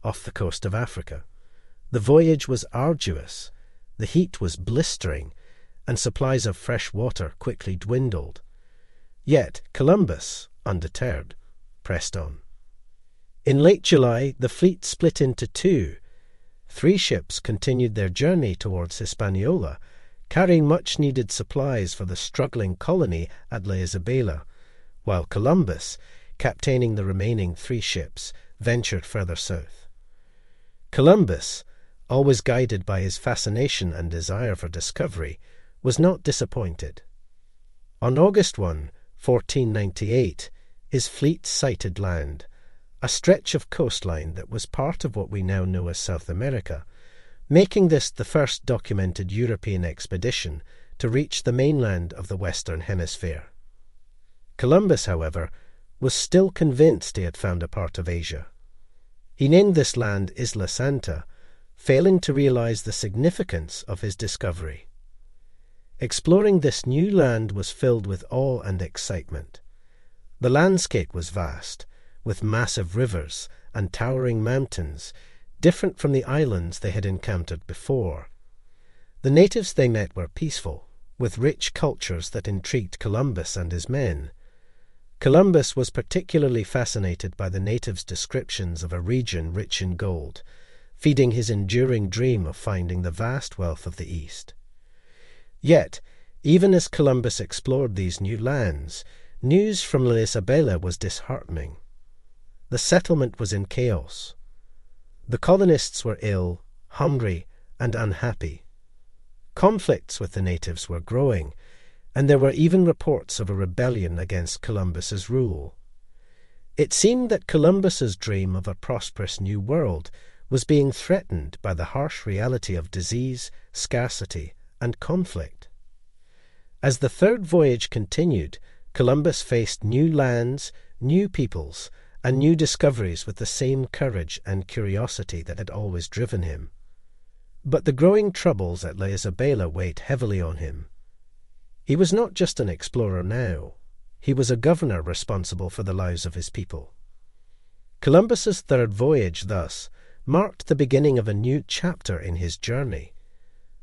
off the coast of Africa. The voyage was arduous, the heat was blistering, and supplies of fresh water quickly dwindled. Yet Columbus, undeterred, pressed on. In late July, the fleet split into 2. 3 ships continued their journey towards Hispaniola, carrying much-needed supplies for the struggling colony at La Isabela, while Columbus, captaining the remaining 3 ships, ventured further south. Columbus, always guided by his fascination and desire for discovery, was not disappointed. On August 1, 1498, his fleet sighted land, a stretch of coastline that was part of what we now know as South America, making this the first documented European expedition to reach the mainland of the Western Hemisphere. Columbus, however, was still convinced he had found a part of Asia. He named this land Isla Santa, failing to realize the significance of his discovery. Exploring this new land was filled with awe and excitement. The landscape was vast, with massive rivers and towering mountains, different from the islands they had encountered before. The natives they met were peaceful, with rich cultures that intrigued Columbus and his men. Columbus was particularly fascinated by the natives' descriptions of a region rich in gold, feeding his enduring dream of finding the vast wealth of the East. Yet, even as Columbus explored these new lands, news from La Isabela was disheartening. The settlement was in chaos. The colonists were ill, hungry, and unhappy. Conflicts with the natives were growing, and there were even reports of a rebellion against Columbus's rule. It seemed that Columbus's dream of a prosperous new world was being threatened by the harsh reality of disease, scarcity, and conflict. As the third voyage continued, Columbus faced new lands, new peoples, and new discoveries with the same courage and curiosity that had always driven him. But the growing troubles at La Isabela weighed heavily on him. He was not just an explorer now. He was a governor responsible for the lives of his people. Columbus's third voyage, thus, marked the beginning of a new chapter in his journey,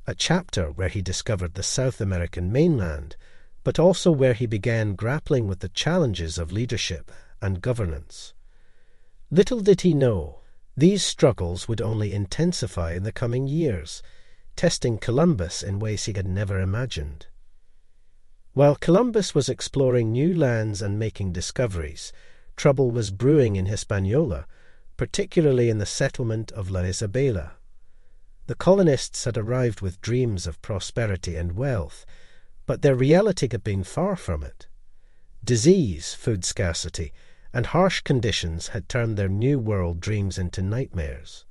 a chapter where he discovered the South American mainland, but also where he began grappling with the challenges of leadership and governance. Little did he know, these struggles would only intensify in the coming years, testing Columbus in ways he had never imagined. While Columbus was exploring new lands and making discoveries, trouble was brewing in Hispaniola, particularly in the settlement of La Isabela. The colonists had arrived with dreams of prosperity and wealth, but their reality had been far from it. Disease, food scarcity, and harsh conditions had turned their New World dreams into nightmares.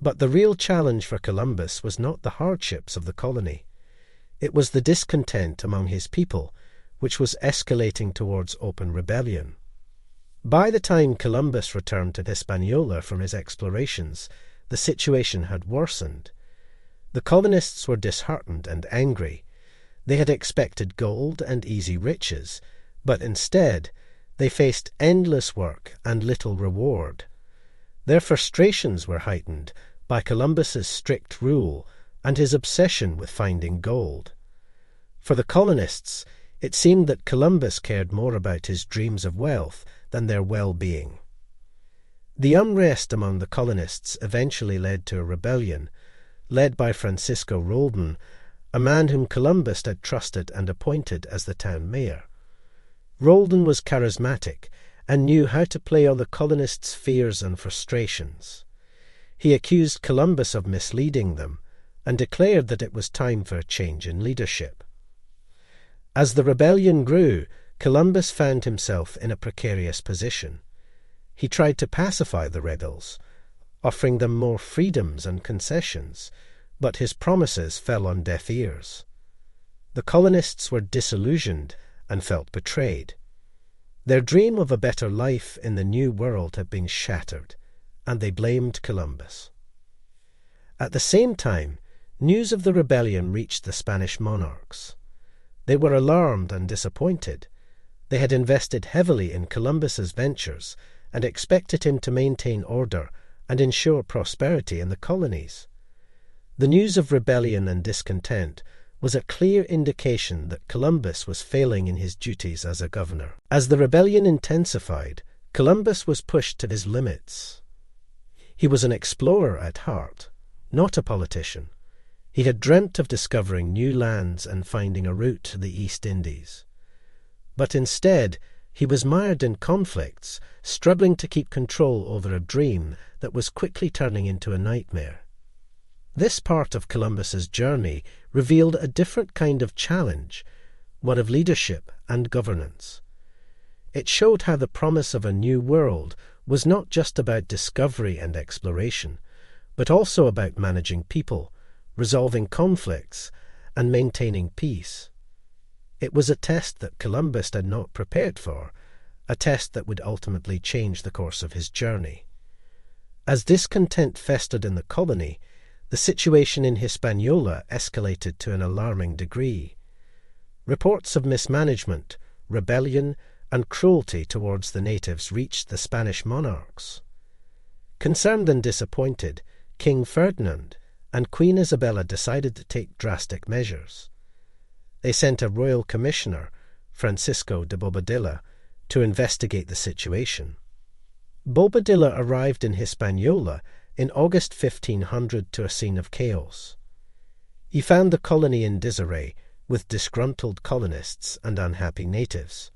But the real challenge for Columbus was not the hardships of the colony. It was the discontent among his people, which was escalating towards open rebellion. By the time Columbus returned to Hispaniola from his explorations, the situation had worsened. The colonists were disheartened and angry. They had expected gold and easy riches, but instead they faced endless work and little reward. Their frustrations were heightened by Columbus's strict rule and his obsession with finding gold. For the colonists, it seemed that Columbus cared more about his dreams of wealth than their well-being. The unrest among the colonists eventually led to a rebellion, led by Francisco Roldan, a man whom Columbus had trusted and appointed as the town mayor. Roldan was charismatic and knew how to play on the colonists' fears and frustrations. He accused Columbus of misleading them and declared that it was time for a change in leadership. As the rebellion grew, Columbus found himself in a precarious position. He tried to pacify the rebels, offering them more freedoms and concessions, but his promises fell on deaf ears. The colonists were disillusioned and felt betrayed. Their dream of a better life in the New World had been shattered, and they blamed Columbus. At the same time, news of the rebellion reached the Spanish monarchs. They were alarmed and disappointed. They had invested heavily in Columbus's ventures and expected him to maintain order and ensure prosperity in the colonies. The news of rebellion and discontent was a clear indication that Columbus was failing in his duties as a governor. As the rebellion intensified, Columbus was pushed to his limits. He was an explorer at heart, not a politician. He had dreamt of discovering new lands and finding a route to the East Indies. But instead, he was mired in conflicts, struggling to keep control over a dream that was quickly turning into a nightmare. This part of Columbus's journey revealed a different kind of challenge, one of leadership and governance. It showed how the promise of a new world was not just about discovery and exploration, but also about managing people, resolving conflicts, and maintaining peace. It was a test that Columbus had not prepared for, a test that would ultimately change the course of his journey. As discontent festered in the colony, the situation in Hispaniola escalated to an alarming degree. Reports of mismanagement, rebellion, and cruelty towards the natives reached the Spanish monarchs. Concerned and disappointed, King Ferdinand and Queen Isabella decided to take drastic measures. They sent a royal commissioner, Francisco de Bobadilla, to investigate the situation. Bobadilla arrived in Hispaniola in August 1500 to a scene of chaos. He found the colony in disarray, with disgruntled colonists and unhappy natives.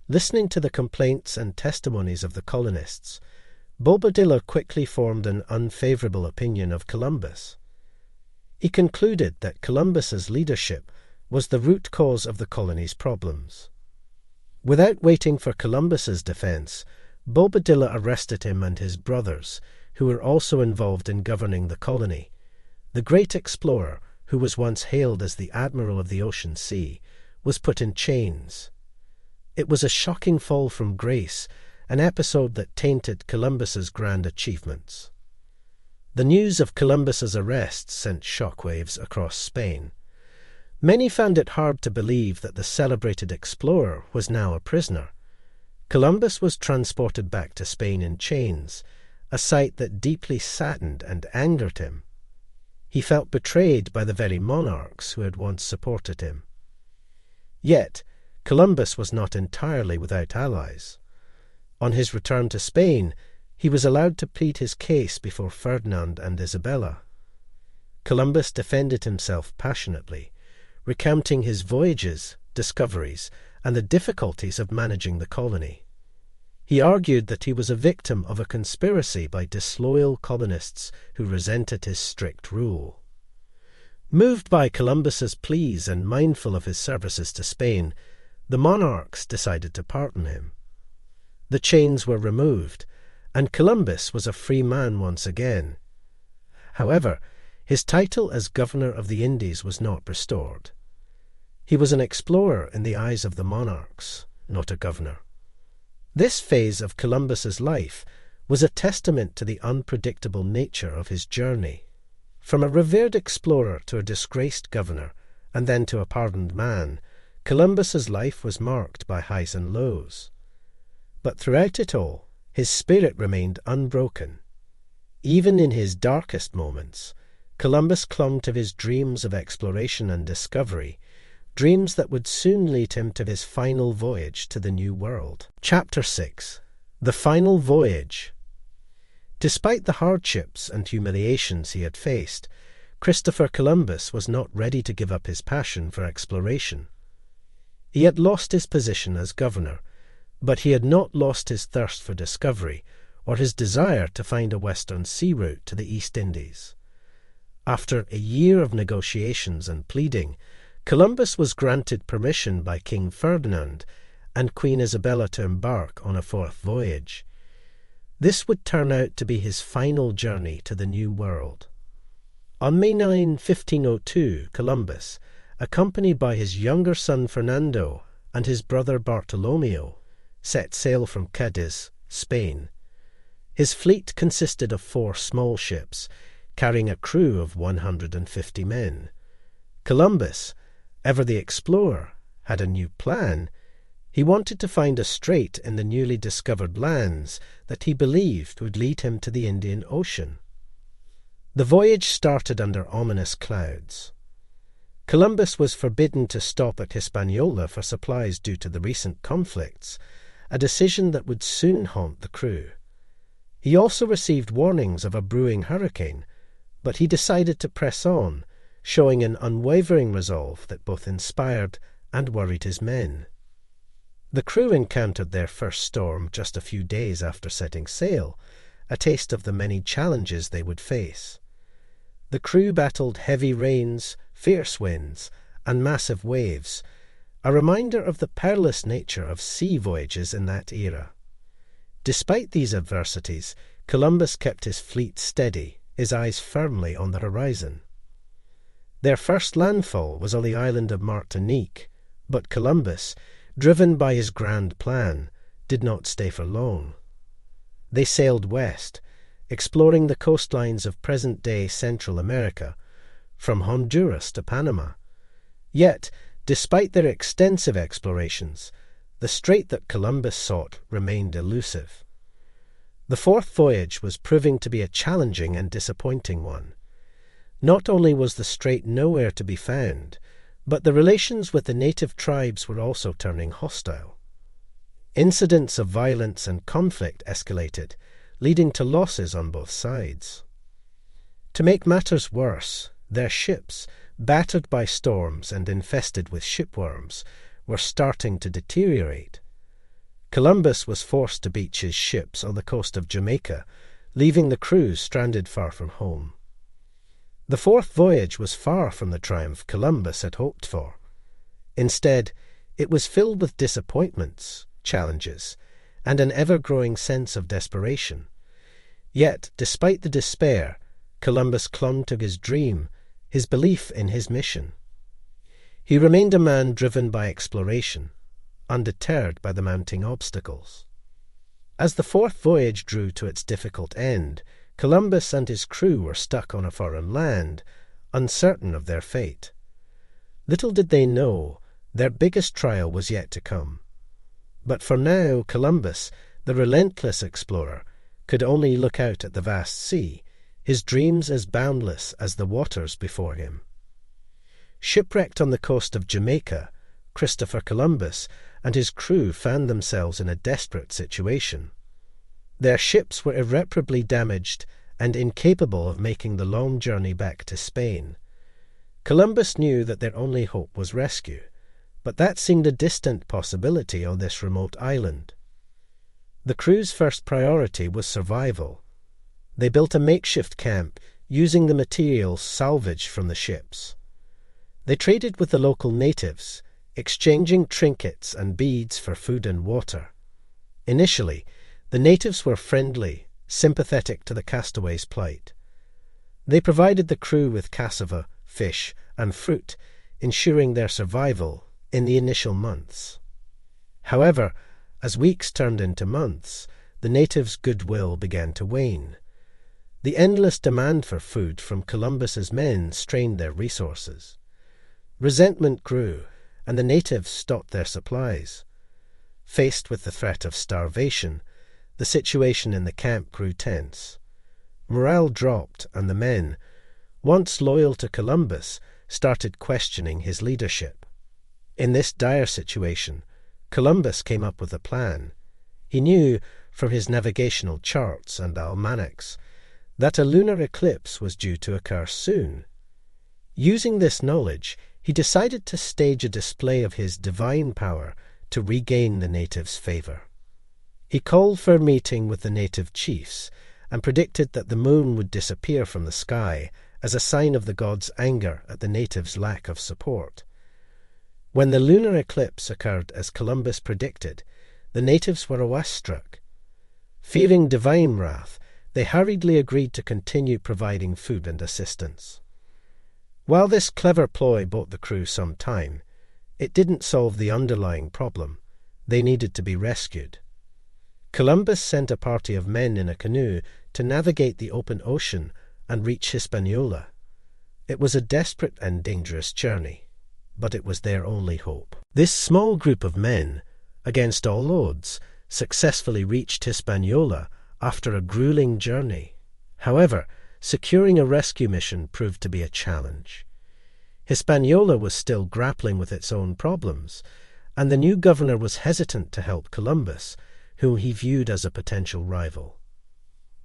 Listening to the complaints and testimonies of the colonists, Bobadilla quickly formed an unfavorable opinion of Columbus. He concluded that Columbus's leadership was the root cause of the colony's problems. Without waiting for Columbus's defense, Bobadilla arrested him and his brothers, who were also involved in governing the colony. The great explorer, who was once hailed as the Admiral of the Ocean Sea, was put in chains. It was a shocking fall from grace, an episode that tainted Columbus's grand achievements. The news of Columbus's arrest sent shockwaves across Spain. Many found it hard to believe that the celebrated explorer was now a prisoner. Columbus was transported back to Spain in chains, a sight that deeply saddened and angered him. He felt betrayed by the very monarchs who had once supported him. Yet, Columbus was not entirely without allies. On his return to Spain, he was allowed to plead his case before Ferdinand and Isabella. Columbus defended himself passionately, recounting his voyages, discoveries, and the difficulties of managing the colony. He argued that he was a victim of a conspiracy by disloyal colonists who resented his strict rule. Moved by Columbus's pleas and mindful of his services to Spain, the monarchs decided to pardon him. The chains were removed, and Columbus was a free man once again. However, his title as Governor of the Indies was not restored. He was an explorer in the eyes of the monarchs, not a governor. This phase of Columbus's life was a testament to the unpredictable nature of his journey. From a revered explorer to a disgraced governor, and then to a pardoned man, Columbus's life was marked by highs and lows. But throughout it all, his spirit remained unbroken. Even in his darkest moments, Columbus clung to his dreams of exploration and discovery, dreams that would soon lead him to his final voyage to the New World. Chapter 6. The Final Voyage. Despite the hardships and humiliations he had faced, Christopher Columbus was not ready to give up his passion for exploration. He had lost his position as governor, but he had not lost his thirst for discovery or his desire to find a western sea route to the East Indies. After a year of negotiations and pleading, Columbus was granted permission by King Ferdinand and Queen Isabella to embark on a fourth voyage. This would turn out to be his final journey to the New World. On May 9, 1502, Columbus, accompanied by his younger son Fernando and his brother Bartolomeo, set sail from Cadiz, Spain. His fleet consisted of 4 small ships, carrying a crew of 150 men. Columbus, ever the explorer, had a new plan. He wanted to find a strait in the newly discovered lands that he believed would lead him to the Indian Ocean. The voyage started under ominous clouds. Columbus was forbidden to stop at Hispaniola for supplies due to the recent conflicts, a decision that would soon haunt the crew. He also received warnings of a brewing hurricane, but he decided to press on, showing an unwavering resolve that both inspired and worried his men. The crew encountered their first storm just a few days after setting sail, a taste of the many challenges they would face. The crew battled heavy rains, fierce winds, and massive waves, a reminder of the perilous nature of sea voyages in that era. Despite these adversities, Columbus kept his fleet steady, his eyes firmly on the horizon. Their first landfall was on the island of Martinique, but Columbus, driven by his grand plan, did not stay for long. They sailed west, exploring the coastlines of present-day Central America, from Honduras to Panama. Yet, despite their extensive explorations, the strait that Columbus sought remained elusive. The fourth voyage was proving to be a challenging and disappointing one. Not only was the strait nowhere to be found, but the relations with the native tribes were also turning hostile. Incidents of violence and conflict escalated, leading to losses on both sides. To make matters worse, their ships, battered by storms and infested with shipworms, were starting to deteriorate. Columbus was forced to beach his ships on the coast of Jamaica, leaving the crews stranded far from home. The fourth voyage was far from the triumph Columbus had hoped for. Instead, it was filled with disappointments, challenges, and an ever-growing sense of desperation. Yet, despite the despair, Columbus clung to his dream, his belief in his mission. He remained a man driven by exploration, undeterred by the mounting obstacles. As the fourth voyage drew to its difficult end, Columbus and his crew were stuck on a foreign land, uncertain of their fate. Little did they know, their biggest trial was yet to come. But for now, Columbus, the relentless explorer, could only look out at the vast sea, his dreams as boundless as the waters before him. Shipwrecked on the coast of Jamaica, Christopher Columbus and his crew found themselves in a desperate situation. Their ships were irreparably damaged and incapable of making the long journey back to Spain. Columbus knew that their only hope was rescue, but that seemed a distant possibility on this remote island. The crew's first priority was survival. They built a makeshift camp using the materials salvaged from the ships. They traded with the local natives, exchanging trinkets and beads for food and water. Initially, the natives were friendly, sympathetic to the castaways' plight. They provided the crew with cassava, fish, and fruit, ensuring their survival in the initial months. However, as weeks turned into months, the natives' goodwill began to wane. The endless demand for food from Columbus's men strained their resources. Resentment grew, and the natives stopped their supplies. Faced with the threat of starvation, the situation in the camp grew tense. Morale dropped, and the men, once loyal to Columbus, started questioning his leadership. In this dire situation, Columbus came up with a plan. He knew, from his navigational charts and almanacs, that a lunar eclipse was due to occur soon. Using this knowledge, he decided to stage a display of his divine power to regain the natives' favor. He called for a meeting with the native chiefs and predicted that the moon would disappear from the sky as a sign of the gods' anger at the natives' lack of support. When the lunar eclipse occurred as Columbus predicted, the natives were awestruck. Fearing divine wrath, they hurriedly agreed to continue providing food and assistance. While this clever ploy bought the crew some time, it didn't solve the underlying problem. They needed to be rescued. Columbus sent a party of men in a canoe to navigate the open ocean and reach Hispaniola. It was a desperate and dangerous journey, but it was their only hope. This small group of men, against all odds, successfully reached Hispaniola after a grueling journey. However, securing a rescue mission proved to be a challenge. Hispaniola was still grappling with its own problems, and the new governor was hesitant to help Columbus, whom he viewed as a potential rival.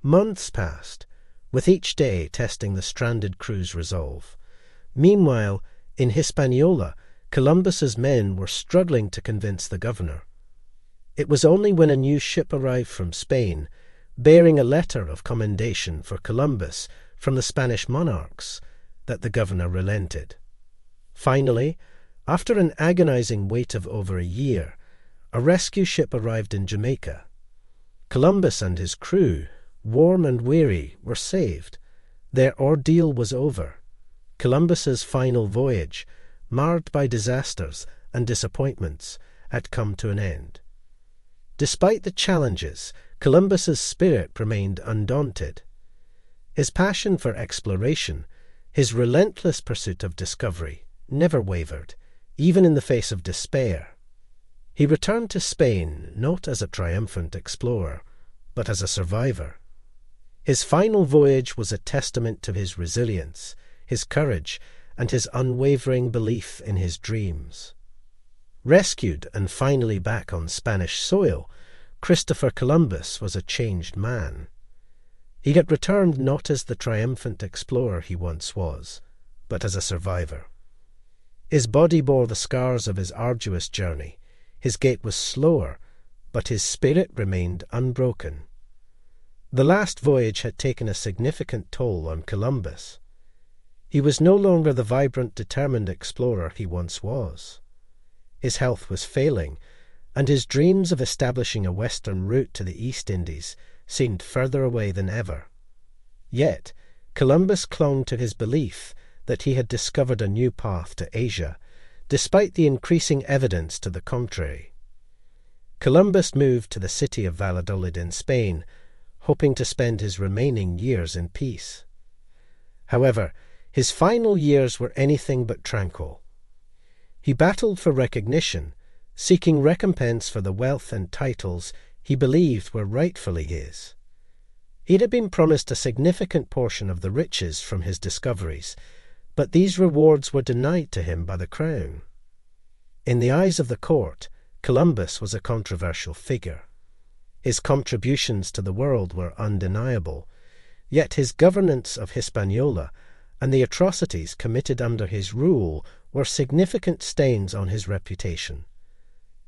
Months passed, with each day testing the stranded crew's resolve. Meanwhile, in Hispaniola, Columbus's men were struggling to convince the governor. It was only when a new ship arrived from Spain, bearing a letter of commendation for Columbus from the Spanish monarchs that the governor relented. Finally, after an agonizing wait of over a year, a rescue ship arrived in Jamaica. Columbus and his crew, warm and weary, were saved. Their ordeal was over. Columbus's final voyage, marred by disasters and disappointments, had come to an end. Despite the challenges, Columbus's spirit remained undaunted. His passion for exploration, his relentless pursuit of discovery, never wavered, even in the face of despair. He returned to Spain not as a triumphant explorer, but as a survivor. His final voyage was a testament to his resilience, his courage, and his unwavering belief in his dreams. Rescued and finally back on Spanish soil, Christopher Columbus was a changed man. He had returned not as the triumphant explorer he once was, but as a survivor. His body bore the scars of his arduous journey. His gait was slower, but his spirit remained unbroken. The last voyage had taken a significant toll on Columbus. He was no longer the vibrant, determined explorer he once was. His health was failing, and his dreams of establishing a western route to the East Indies seemed further away than ever. Yet, Columbus clung to his belief that he had discovered a new path to Asia, despite the increasing evidence to the contrary. Columbus moved to the city of Valladolid in Spain, hoping to spend his remaining years in peace. However, his final years were anything but tranquil. He battled for recognition, seeking recompense for the wealth and titles he believed were rightfully his. He had been promised a significant portion of the riches from his discoveries, but these rewards were denied to him by the crown. In the eyes of the court, Columbus was a controversial figure. His contributions to the world were undeniable, yet his governance of Hispaniola and the atrocities committed under his rule were significant stains on his reputation.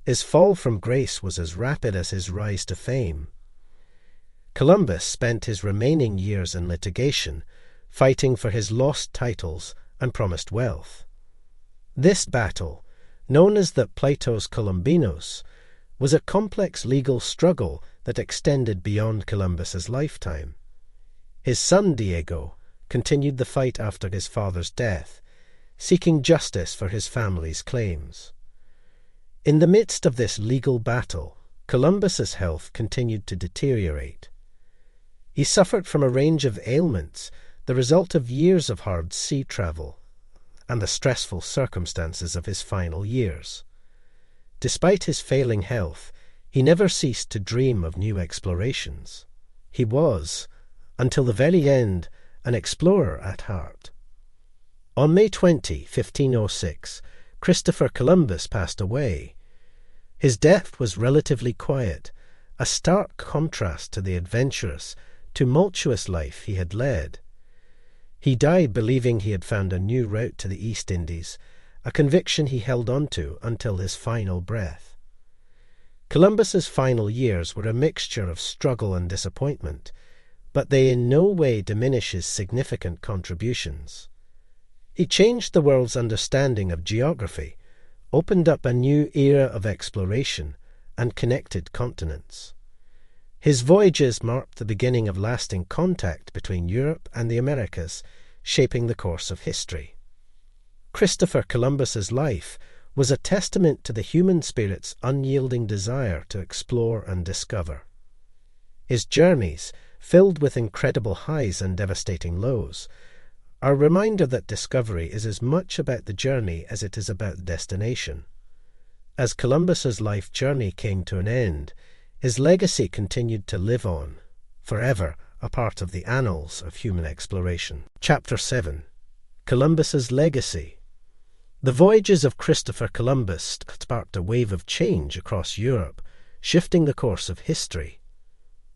His fall from grace was as rapid as his rise to fame. Columbus spent his remaining years in litigation, fighting for his lost titles and promised wealth. This battle, known as the Pleitos Colombinos, was a complex legal struggle that extended beyond Columbus's lifetime. His son Diego continued the fight after his father's death, seeking justice for his family's claims. In the midst of this legal battle, Columbus's health continued to deteriorate. He suffered from a range of ailments, the result of years of hard sea travel, and the stressful circumstances of his final years. Despite his failing health, he never ceased to dream of new explorations. He was, until the very end, an explorer at heart. On May 20, 1506, Christopher Columbus passed away. His death was relatively quiet, a stark contrast to the adventurous, tumultuous life he had led. He died believing he had found a new route to the East Indies, a conviction he held on to until his final breath. Columbus's final years were a mixture of struggle and disappointment, but they in no way diminish his significant contributions. He changed the world's understanding of geography, opened up a new era of exploration, and connected continents. His voyages marked the beginning of lasting contact between Europe and the Americas, shaping the course of history. Christopher Columbus's life was a testament to the human spirit's unyielding desire to explore and discover. His journeys, filled with incredible highs and devastating lows, are a reminder that discovery is as much about the journey as it is about the destination. As Columbus's life journey came to an end, his legacy continued to live on, forever a part of the annals of human exploration. Chapter 7. Columbus's Legacy. The voyages of Christopher Columbus sparked a wave of change across Europe, shifting the course of history.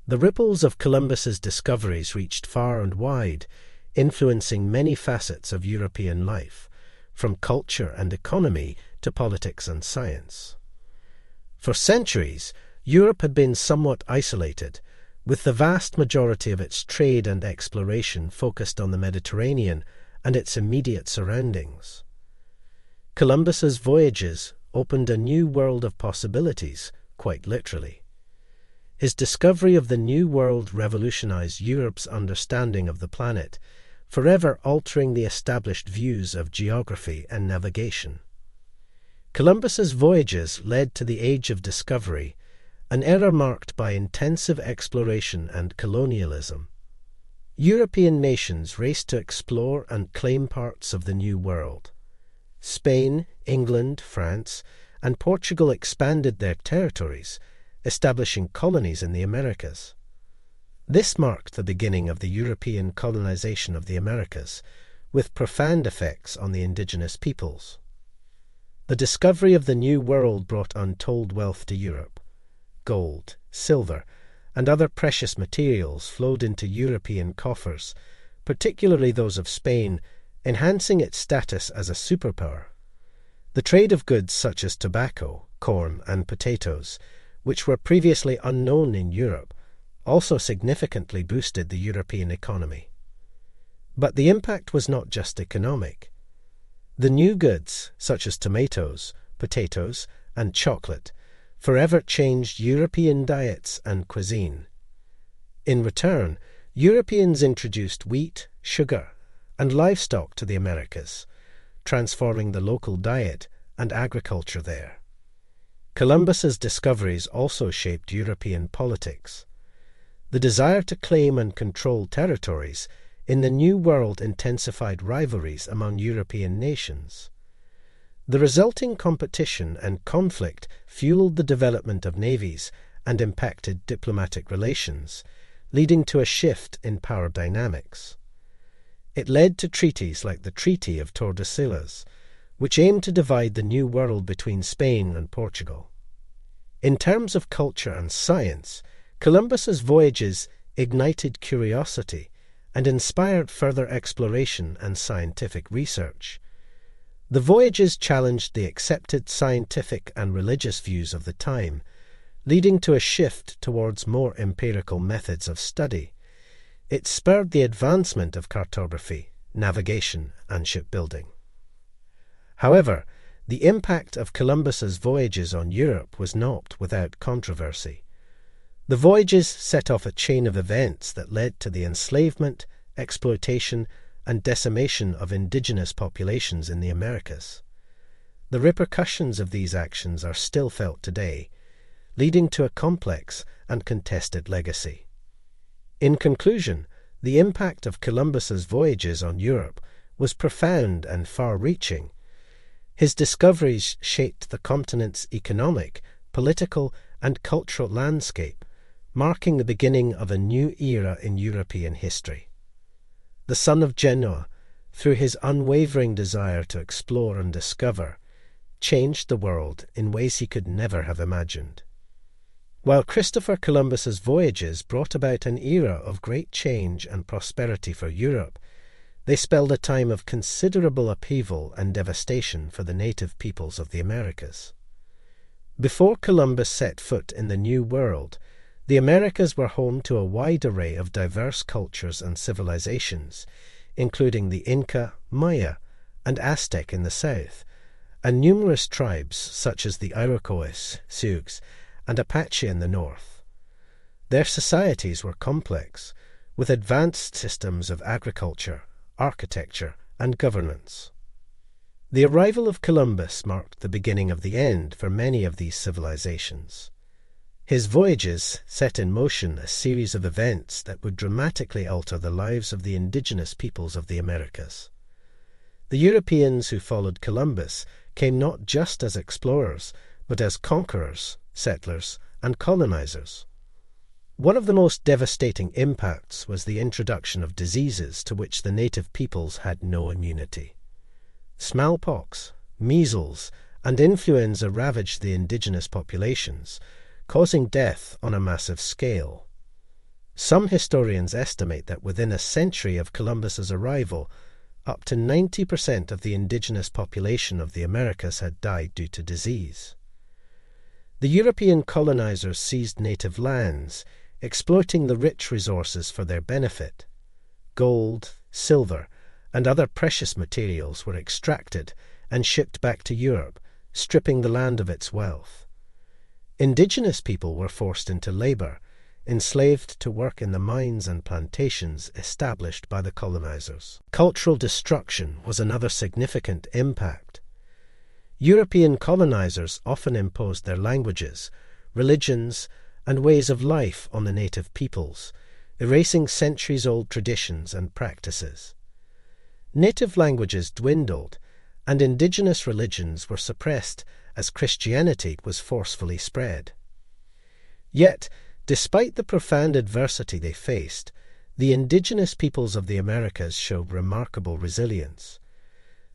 The ripples of Columbus's discoveries reached far and wide, influencing many facets of European life, from culture and economy to politics and science. For centuries, Europe had been somewhat isolated, with the vast majority of its trade and exploration focused on the Mediterranean and its immediate surroundings. Columbus's voyages opened a new world of possibilities, quite literally. His discovery of the New World revolutionized Europe's understanding of the planet, forever altering the established views of geography and navigation. Columbus's voyages led to the Age of Discovery, an era marked by intensive exploration and colonialism. European nations raced to explore and claim parts of the New World. Spain, England, France, and Portugal expanded their territories, establishing colonies in the Americas. This marked the beginning of the European colonization of the Americas, with profound effects on the indigenous peoples. The discovery of the New World brought untold wealth to Europe. Gold, silver, and other precious materials flowed into European coffers, particularly those of Spain, enhancing its status as a superpower. The trade of goods such as tobacco, corn, and potatoes, which were previously unknown in Europe, also significantly boosted the European economy. But the impact was not just economic. The new goods, such as tomatoes, potatoes, and chocolate, forever changed European diets and cuisine. In return, Europeans introduced wheat, sugar, and livestock to the Americas, transforming the local diet and agriculture there. Columbus's discoveries also shaped European politics. The desire to claim and control territories in the New World intensified rivalries among European nations. The resulting competition and conflict fueled the development of navies and impacted diplomatic relations, leading to a shift in power dynamics. It led to treaties like the Treaty of Tordesillas, which aimed to divide the New World between Spain and Portugal. In terms of culture and science, Columbus's voyages ignited curiosity and inspired further exploration and scientific research. The voyages challenged the accepted scientific and religious views of the time, leading to a shift towards more empirical methods of study. It spurred the advancement of cartography, navigation, and shipbuilding. However, the impact of Columbus's voyages on Europe was not without controversy. The voyages set off a chain of events that led to the enslavement, exploitation, and decimation of indigenous populations in the Americas. The repercussions of these actions are still felt today, leading to a complex and contested legacy. In conclusion, the impact of Columbus's voyages on Europe was profound and far-reaching. His discoveries shaped the continent's economic, political, and cultural landscape, marking the beginning of a new era in European history. The son of Genoa, through his unwavering desire to explore and discover, changed the world in ways he could never have imagined. While Christopher Columbus's voyages brought about an era of great change and prosperity for Europe, they spelled a time of considerable upheaval and devastation for the native peoples of the Americas. Before Columbus set foot in the New World, the Americas were home to a wide array of diverse cultures and civilizations, including the Inca, Maya, and Aztec in the south, and numerous tribes such as the Iroquois, Sioux, and Apache in the north. Their societies were complex, with advanced systems of agriculture, architecture, and governance. The arrival of Columbus marked the beginning of the end for many of these civilizations. His voyages set in motion a series of events that would dramatically alter the lives of the indigenous peoples of the Americas. The Europeans who followed Columbus came not just as explorers, but as conquerors, settlers, and colonizers. One of the most devastating impacts was the introduction of diseases to which the native peoples had no immunity. Smallpox, measles, and influenza ravaged the indigenous populations, causing death on a massive scale. Some historians estimate that within a century of Columbus's arrival, up to 90% of the indigenous population of the Americas had died due to disease. The European colonizers seized native lands, exploiting the rich resources for their benefit. Gold, silver, and other precious materials were extracted and shipped back to Europe, stripping the land of its wealth. Indigenous people were forced into labor, enslaved to work in the mines and plantations established by the colonizers. Cultural destruction was another significant impact. European colonizers often imposed their languages, religions, and ways of life on the native peoples, erasing centuries-old traditions and practices. Native languages dwindled, and indigenous religions were suppressed as Christianity was forcefully spread. Yet, despite the profound adversity they faced, the indigenous peoples of the Americas showed remarkable resilience.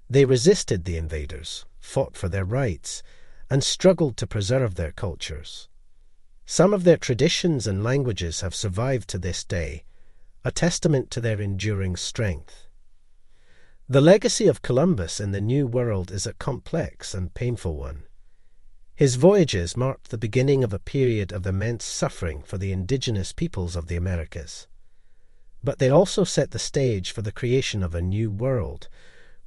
They resisted the invaders, fought for their rights, and struggled to preserve their cultures. Some of their traditions and languages have survived to this day, a testament to their enduring strength. The legacy of Columbus in the New World is a complex and painful one. His voyages marked the beginning of a period of immense suffering for the indigenous peoples of the Americas. But they also set the stage for the creation of a new world,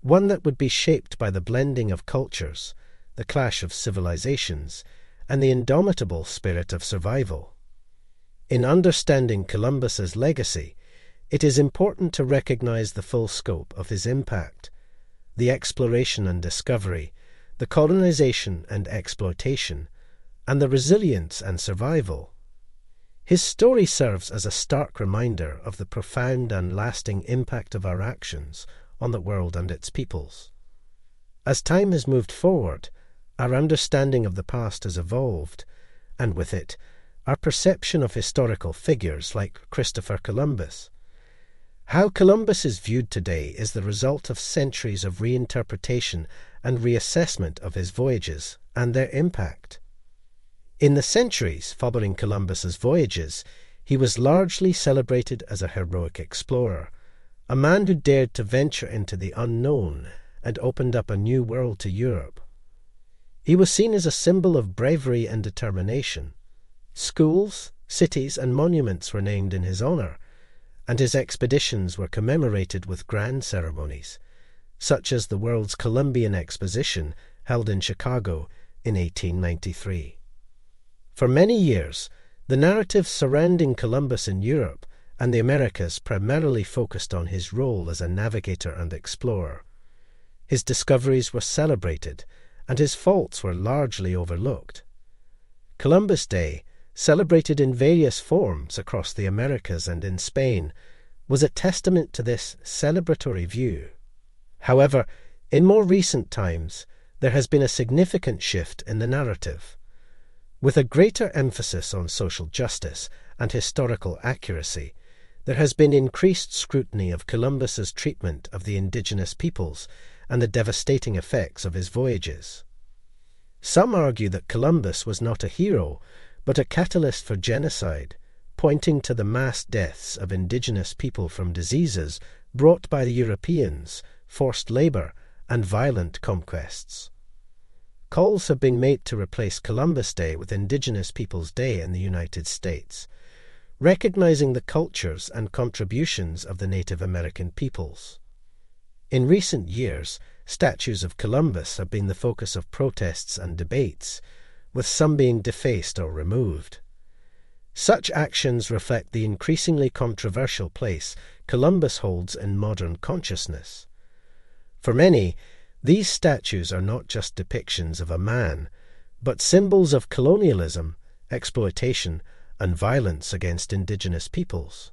one that would be shaped by the blending of cultures, the clash of civilizations, and the indomitable spirit of survival. In understanding Columbus's legacy, it is important to recognize the full scope of his impact: the exploration and discovery, the colonization and exploitation, and the resilience and survival. His story serves as a stark reminder of the profound and lasting impact of our actions on the world and its peoples. As time has moved forward, our understanding of the past has evolved, and with it, our perception of historical figures like Christopher Columbus. How Columbus is viewed today is the result of centuries of reinterpretation and reassessment of his voyages and their impact. In the centuries following Columbus's voyages, he was largely celebrated as a heroic explorer, a man who dared to venture into the unknown and opened up a new world to Europe. He was seen as a symbol of bravery and determination. Schools, cities, and monuments were named in his honor, and his expeditions were commemorated with grand ceremonies, such as the World's Columbian Exposition held in Chicago in 1893. For many years, the narrative surrounding Columbus in Europe and the Americas primarily focused on his role as a navigator and explorer. His discoveries were celebrated, and his faults were largely overlooked. Columbus Day, celebrated in various forms across the Americas and in Spain, was a testament to this celebratory view. However, in more recent times, there has been a significant shift in the narrative. With a greater emphasis on social justice and historical accuracy, there has been increased scrutiny of Columbus's treatment of the indigenous peoples and the devastating effects of his voyages. Some argue that Columbus was not a hero, but a catalyst for genocide, pointing to the mass deaths of indigenous people from diseases brought by the Europeans, forced labor, and violent conquests. Calls have been made to replace Columbus Day with Indigenous Peoples Day in the United States, recognizing the cultures and contributions of the Native American peoples. In recent years, statues of Columbus have been the focus of protests and debates, with some being defaced or removed. Such actions reflect the increasingly controversial place Columbus holds in modern consciousness. For many, these statues are not just depictions of a man, but symbols of colonialism, exploitation, and violence against indigenous peoples.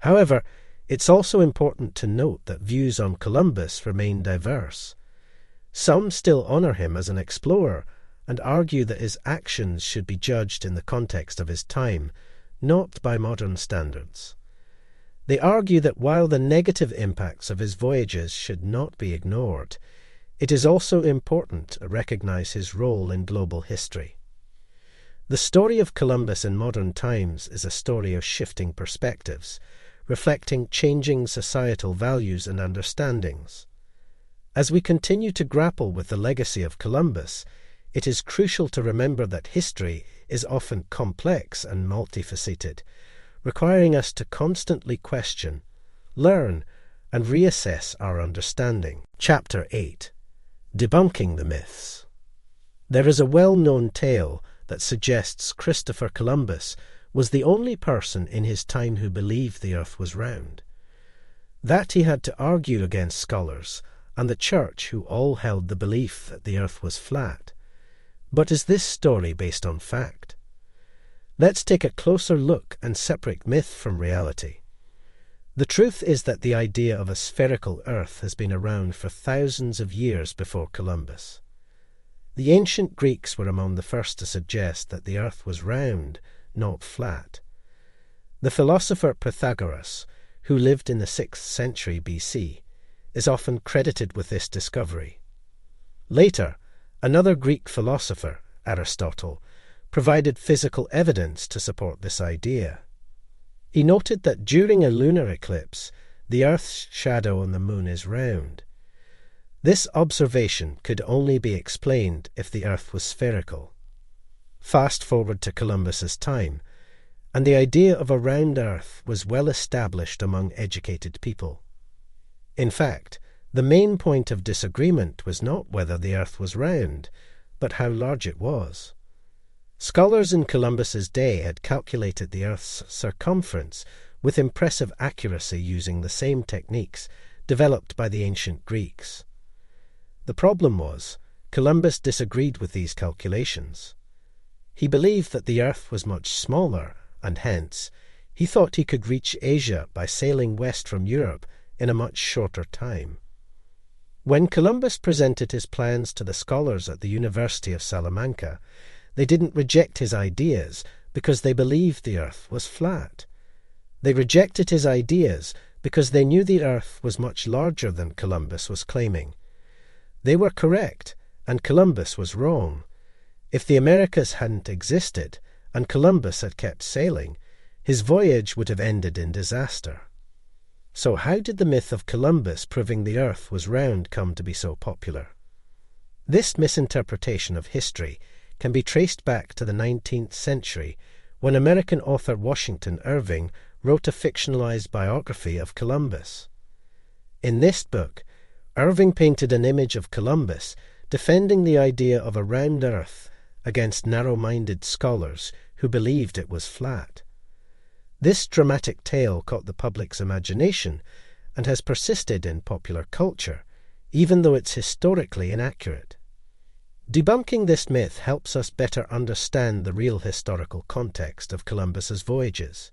However, it's also important to note that views on Columbus remain diverse. Some still honor him as an explorer and argue that his actions should be judged in the context of his time, not by modern standards. They argue that while the negative impacts of his voyages should not be ignored, it is also important to recognize his role in global history. The story of Columbus in modern times is a story of shifting perspectives, reflecting changing societal values and understandings. As we continue to grapple with the legacy of Columbus, it is crucial to remember that history is often complex and multifaceted, requiring us to constantly question, learn, and reassess our understanding. Chapter 8. Debunking the Myths. There is a well-known tale that suggests Christopher Columbus was the only person in his time who believed the earth was round. That he had to argue against scholars and the church who all held the belief that the earth was flat. But is this story based on fact? Let's take a closer look and separate myth from reality. The truth is that the idea of a spherical earth has been around for thousands of years before Columbus. The ancient Greeks were among the first to suggest that the earth was round, not flat. The philosopher Pythagoras, who lived in the 6th century BC, is often credited with this discovery. Later, another Greek philosopher, Aristotle, provided physical evidence to support this idea. He noted that during a lunar eclipse, the Earth's shadow on the moon is round. This observation could only be explained if the Earth was spherical. Fast forward to Columbus's time, and the idea of a round Earth was well established among educated people. In fact, the main point of disagreement was not whether the Earth was round, but how large it was. Scholars in Columbus's day had calculated the Earth's circumference with impressive accuracy using the same techniques developed by the ancient Greeks. The problem was, Columbus disagreed with these calculations. He believed that the Earth was much smaller, and hence, he thought he could reach Asia by sailing west from Europe in a much shorter time. When Columbus presented his plans to the scholars at the University of Salamanca, they didn't reject his ideas because they believed the earth was flat. They rejected his ideas because they knew the earth was much larger than Columbus was claiming. They were correct, and Columbus was wrong. If the Americas hadn't existed, and Columbus had kept sailing, his voyage would have ended in disaster. So how did the myth of Columbus proving the earth was round come to be so popular? This misinterpretation of history can be traced back to the 19th century, when American author Washington Irving wrote a fictionalized biography of Columbus. In this book, Irving painted an image of Columbus defending the idea of a round earth against narrow-minded scholars who believed it was flat. This dramatic tale caught the public's imagination and has persisted in popular culture, even though it's historically inaccurate. Debunking this myth helps us better understand the real historical context of Columbus's voyages.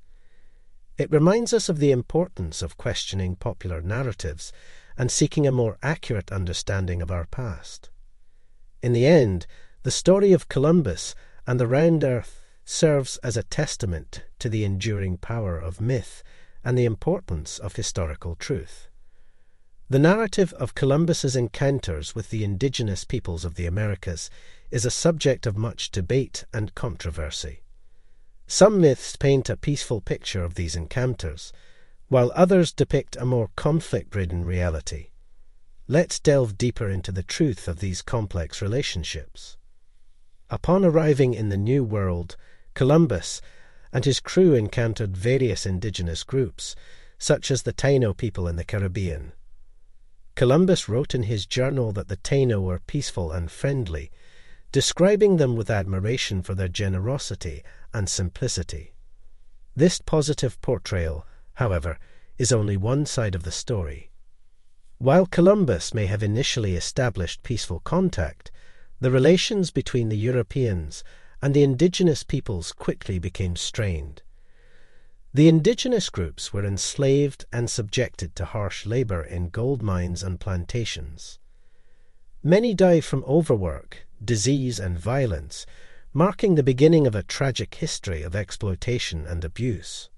It reminds us of the importance of questioning popular narratives and seeking a more accurate understanding of our past. In the end, the story of Columbus and the round earth serves as a testament to the enduring power of myth and the importance of historical truth. The narrative of Columbus's encounters with the indigenous peoples of the Americas is a subject of much debate and controversy. Some myths paint a peaceful picture of these encounters, while others depict a more conflict-ridden reality. Let's delve deeper into the truth of these complex relationships. Upon arriving in the New World, Columbus and his crew encountered various indigenous groups, such as the Taino people in the Caribbean. Columbus wrote in his journal that the Taino were peaceful and friendly, describing them with admiration for their generosity and simplicity. This positive portrayal, however, is only one side of the story. While Columbus may have initially established peaceful contact, the relations between the Europeans and the indigenous peoples quickly became strained. The indigenous groups were enslaved and subjected to harsh labor in gold mines and plantations. Many died from overwork, disease, and violence, marking the beginning of a tragic history of exploitation and abuse.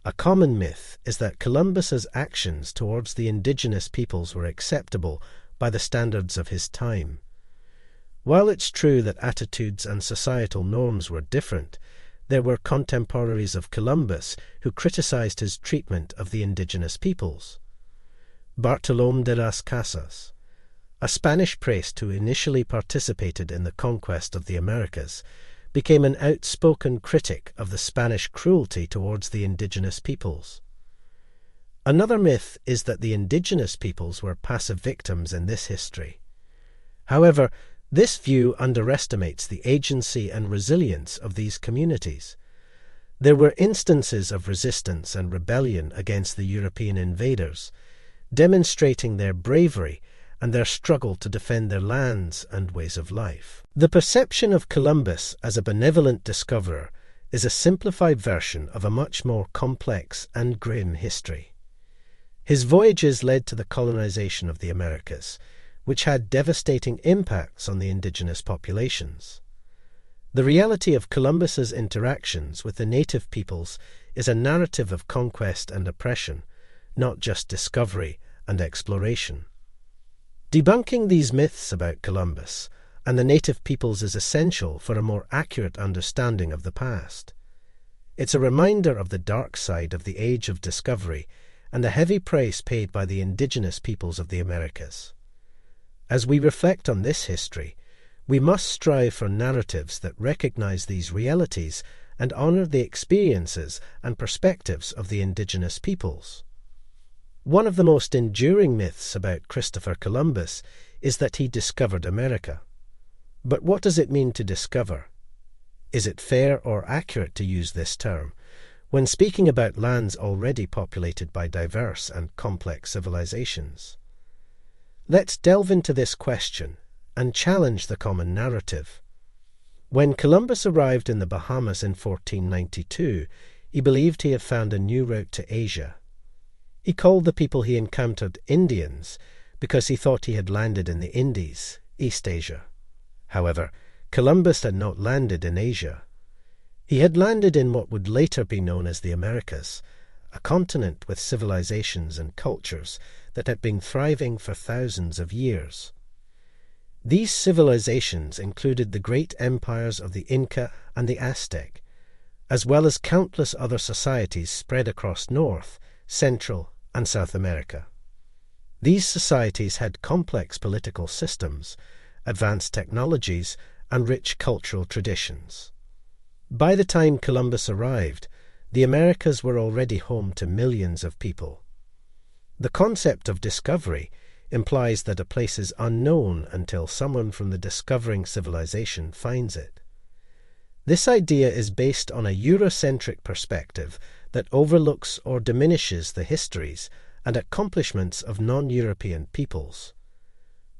A common myth is that Columbus's actions towards the indigenous peoples were acceptable by the standards of his time. While it's true that attitudes and societal norms were different, there were contemporaries of Columbus who criticized his treatment of the indigenous peoples. Bartolomé de las Casas, a Spanish priest who initially participated in the conquest of the Americas, became an outspoken critic of the Spanish cruelty towards the indigenous peoples. Another myth is that the indigenous peoples were passive victims in this history. However, this view underestimates the agency and resilience of these communities. There were instances of resistance and rebellion against the European invaders, demonstrating their bravery and their struggle to defend their lands and ways of life. The perception of Columbus as a benevolent discoverer is a simplified version of a much more complex and grim history. His voyages led to the colonization of the Americas, which had devastating impacts on the indigenous populations. The reality of Columbus's interactions with the native peoples is a narrative of conquest and oppression, not just discovery and exploration. Debunking these myths about Columbus and the native peoples is essential for a more accurate understanding of the past. It's a reminder of the dark side of the Age of Discovery and the heavy price paid by the indigenous peoples of the Americas. As we reflect on this history, we must strive for narratives that recognize these realities and honor the experiences and perspectives of the indigenous peoples. One of the most enduring myths about Christopher Columbus is that he discovered America. But what does it mean to discover? Is it fair or accurate to use this term when speaking about lands already populated by diverse and complex civilizations? Let's delve into this question and challenge the common narrative. When Columbus arrived in the Bahamas in 1492, he believed he had found a new route to Asia. He called the people he encountered Indians because he thought he had landed in the Indies, East Asia. However, Columbus had not landed in Asia. He had landed in what would later be known as the Americas, a continent with civilizations and cultures that had been thriving for thousands of years. These civilizations included the great empires of the Inca and the Aztec, as well as countless other societies spread across North, Central, and South America. These societies had complex political systems, advanced technologies, and rich cultural traditions. By the time Columbus arrived, the Americas were already home to millions of people. The concept of discovery implies that a place is unknown until someone from the discovering civilization finds it. This idea is based on a Eurocentric perspective that overlooks or diminishes the histories and accomplishments of non-European peoples.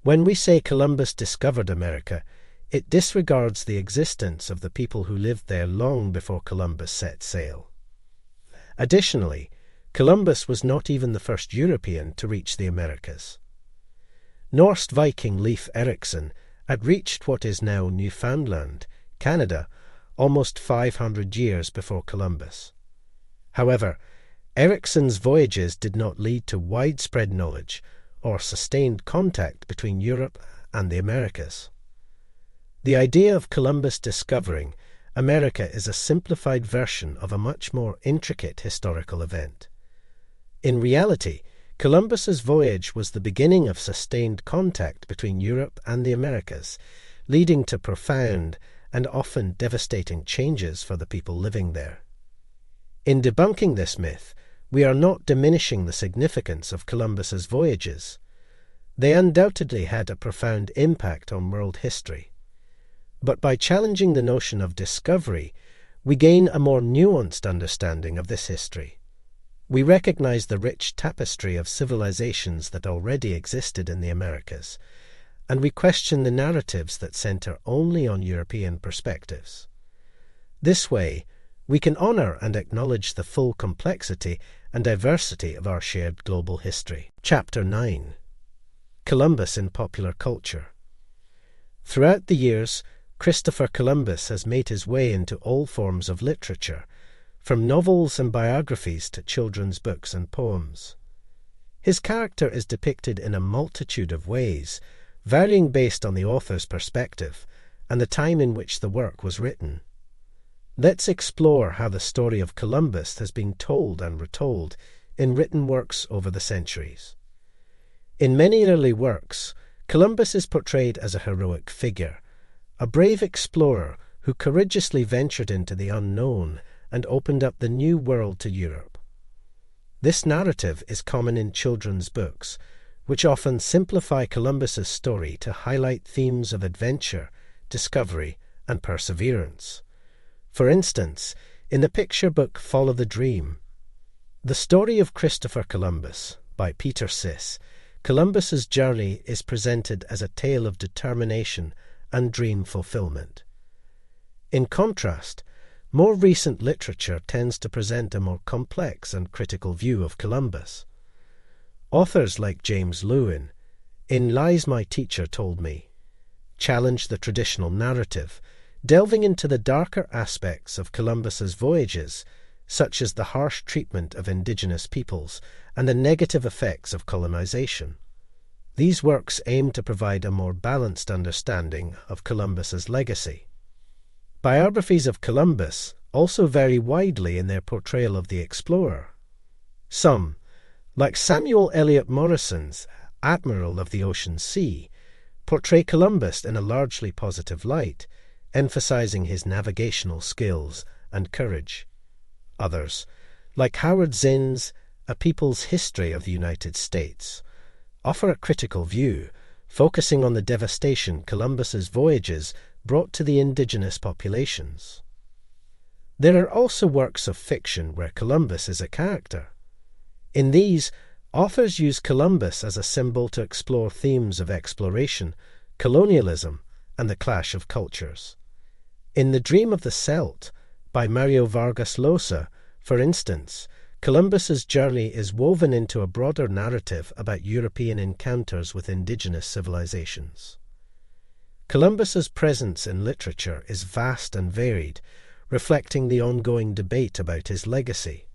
When we say Columbus discovered America, it disregards the existence of the people who lived there long before Columbus set sail. Additionally, Columbus was not even the first European to reach the Americas. Norse Viking Leif Erikson had reached what is now Newfoundland, Canada, almost 500 years before Columbus. However, Ericsson's voyages did not lead to widespread knowledge or sustained contact between Europe and the Americas. The idea of Columbus discovering America is a simplified version of a much more intricate historical event. In reality, Columbus's voyage was the beginning of sustained contact between Europe and the Americas, leading to profound and often devastating changes for the people living there. In debunking this myth, we are not diminishing the significance of Columbus's voyages. They undoubtedly had a profound impact on world history. But by challenging the notion of discovery, we gain a more nuanced understanding of this history. We recognize the rich tapestry of civilizations that already existed in the Americas, and we question the narratives that center only on European perspectives. This way, we can honor and acknowledge the full complexity and diversity of our shared global history. Chapter 9. Columbus in Popular Culture. Throughout the years, Christopher Columbus has made his way into all forms of literature, from novels and biographies to children's books and poems. His character is depicted in a multitude of ways, varying based on the author's perspective and the time in which the work was written. Let's explore how the story of Columbus has been told and retold in written works over the centuries. In many early works, Columbus is portrayed as a heroic figure, a brave explorer who courageously ventured into the unknown and opened up the new world to Europe. This narrative is common in children's books, which often simplify Columbus's story to highlight themes of adventure, discovery, and perseverance. For instance, in the picture book Follow the Dream, The Story of Christopher Columbus by Peter Siss, Columbus's journey is presented as a tale of determination and dream fulfillment. In contrast, more recent literature tends to present a more complex and critical view of Columbus. Authors like James Lewin, in Lies My Teacher Told Me, challenge the traditional narrative, delving into the darker aspects of Columbus's voyages, such as the harsh treatment of indigenous peoples and the negative effects of colonization. These works aim to provide a more balanced understanding of Columbus's legacy. Biographies of Columbus also vary widely in their portrayal of the explorer. Some, like Samuel Eliot Morrison's Admiral of the Ocean Sea, portray Columbus in a largely positive light, emphasizing his navigational skills and courage. Others, like Howard Zinn's A People's History of the United States, offer a critical view, focusing on the devastation Columbus's voyages brought to the indigenous populations. There are also works of fiction where Columbus is a character. In these, authors use Columbus as a symbol to explore themes of exploration, colonialism, and the clash of cultures. In The Dream of the Celt, by Mario Vargas Llosa, for instance, Columbus's journey is woven into a broader narrative about European encounters with indigenous civilizations. Columbus's presence in literature is vast and varied, reflecting the ongoing debate about his legacy.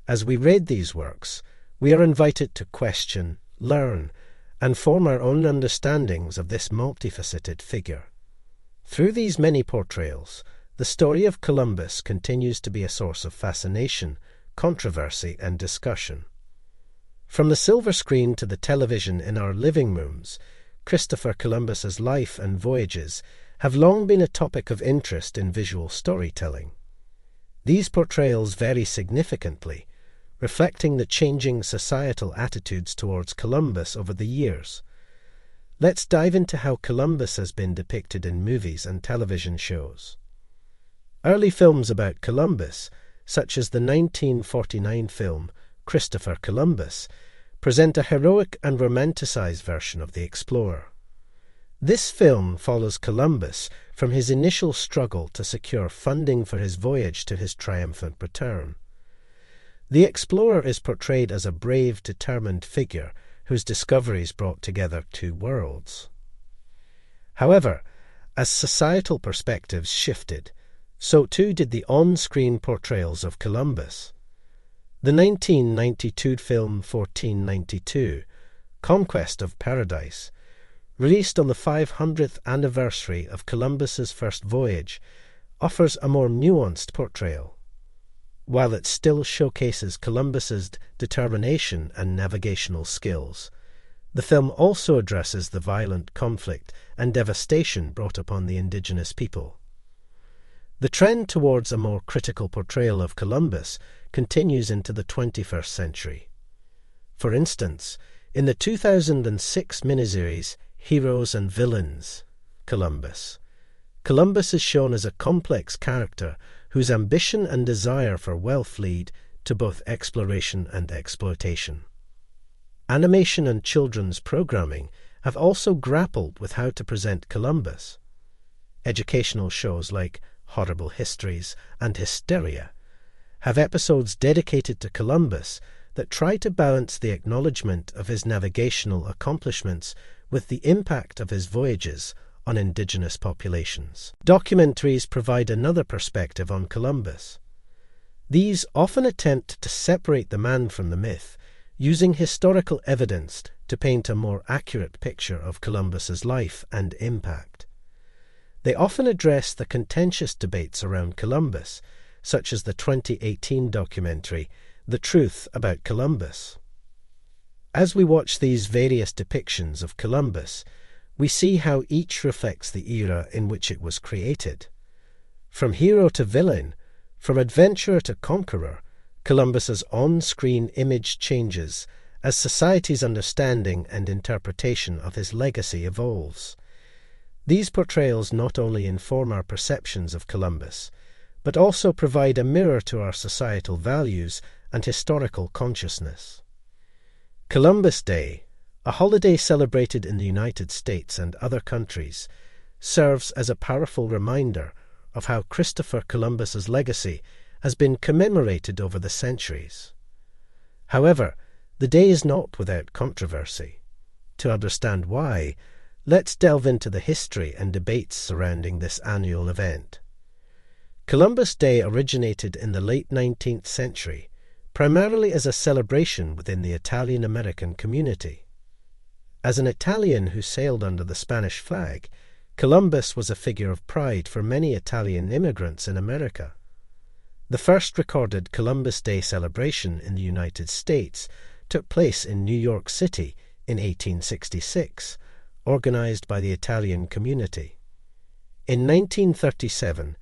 As we read these works, we are invited to question, learn, and form our own understandings of this multifaceted figure. Through these many portrayals, the story of Columbus continues to be a source of fascination, controversy, and discussion. From the silver screen to the television in our living rooms, Christopher Columbus's life and voyages have long been a topic of interest in visual storytelling. These portrayals vary significantly, reflecting the changing societal attitudes towards Columbus over the years. Let's dive into how Columbus has been depicted in movies and television shows. Early films about Columbus, such as the 1949 film Christopher Columbus, present a heroic and romanticized version of the explorer. This film follows Columbus from his initial struggle to secure funding for his voyage to his triumphant return. The explorer is portrayed as a brave, determined figure whose discoveries brought together two worlds. However, as societal perspectives shifted, so too did the on-screen portrayals of Columbus. The 1992 film 1492, Conquest of Paradise, released on the 500th anniversary of Columbus's first voyage, offers a more nuanced portrayal. While it still showcases Columbus's determination and navigational skills, the film also addresses the violent conflict and devastation brought upon the indigenous people. The trend towards a more critical portrayal of Columbus continues into the 21st century. For instance, in the 2006 miniseries Heroes and Villains, Columbus is shown as a complex character whose ambition and desire for wealth lead to both exploration and exploitation. Animation and children's programming have also grappled with how to present Columbus. Educational shows like Horrible Histories and Hysteria have episodes dedicated to Columbus that try to balance the acknowledgement of his navigational accomplishments with the impact of his voyages on indigenous populations. Documentaries provide another perspective on Columbus. These often attempt to separate the man from the myth, using historical evidence to paint a more accurate picture of Columbus's life and impact. They often address the contentious debates around Columbus, such as the 2018 documentary The Truth About Columbus. As we watch these various depictions of Columbus, we see how each reflects the era in which it was created. From hero to villain, from adventurer to conqueror, Columbus's on-screen image changes as society's understanding and interpretation of his legacy evolves. These portrayals not only inform our perceptions of Columbus, but also provide a mirror to our societal values and historical consciousness. Columbus Day, a holiday celebrated in the United States and other countries, serves as a powerful reminder of how Christopher Columbus's legacy has been commemorated over the centuries. However, the day is not without controversy. To understand why, let's delve into the history and debates surrounding this annual event. Columbus Day originated in the late 19th century, primarily as a celebration within the Italian-American community. As an Italian who sailed under the Spanish flag, Columbus was a figure of pride for many Italian immigrants in America. The first recorded Columbus Day celebration in the United States took place in New York City in 1866, organized by the Italian community. In 1937,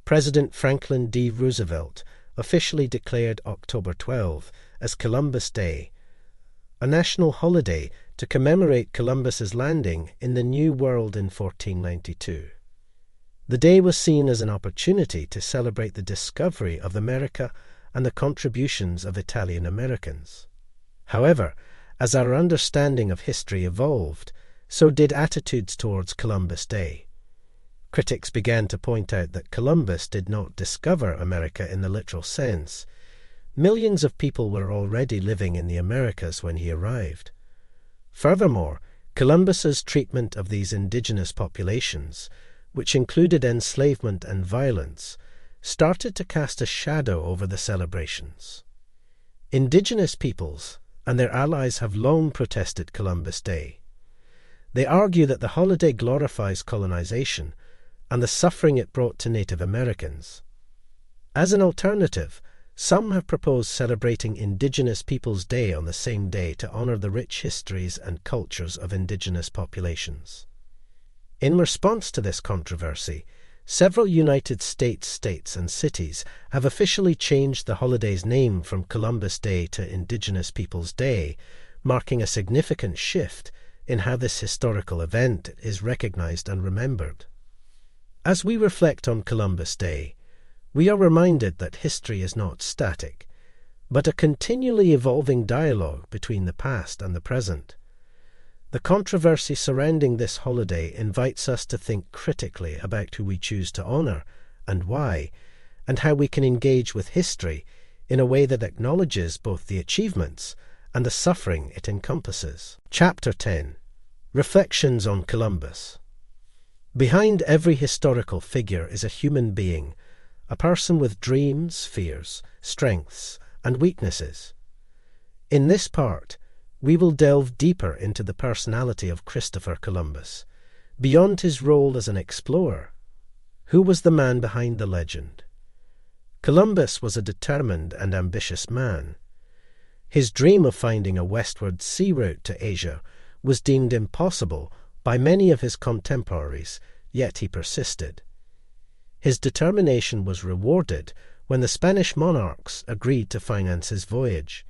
President Franklin D. Roosevelt officially declared October 12 as Columbus Day, a national holiday to commemorate Columbus's landing in the New World in 1492. The day was seen as an opportunity to celebrate the discovery of America and the contributions of Italian Americans. However, as our understanding of history evolved, so did attitudes towards Columbus Day. Critics began to point out that Columbus did not discover America in the literal sense. Millions of people were already living in the Americas when he arrived. Furthermore, Columbus's treatment of these indigenous populations, which included enslavement and violence, started to cast a shadow over the celebrations. Indigenous peoples and their allies have long protested Columbus Day. They argue that the holiday glorifies colonization and the suffering it brought to Native Americans. As an alternative, some have proposed celebrating Indigenous Peoples Day on the same day to honor the rich histories and cultures of indigenous populations. In response to this controversy, several United States and cities have officially changed the holiday's name from Columbus Day to Indigenous Peoples Day, marking a significant shift in how this historical event is recognized and remembered. As we reflect on Columbus Day, we are reminded that history is not static, but a continually evolving dialogue between the past and the present. The controversy surrounding this holiday invites us to think critically about who we choose to honor and why, and how we can engage with history in a way that acknowledges both the achievements and the suffering it encompasses. Chapter 10. Reflections on Columbus. Behind every historical figure is a human being, a person with dreams, fears, strengths, and weaknesses. In this part, we will delve deeper into the personality of Christopher Columbus, beyond his role as an explorer. Who was the man behind the legend? Columbus was a determined and ambitious man. His dream of finding a westward sea route to Asia was deemed impossible by many of his contemporaries, yet he persisted. His determination was rewarded when the Spanish monarchs agreed to finance his voyage.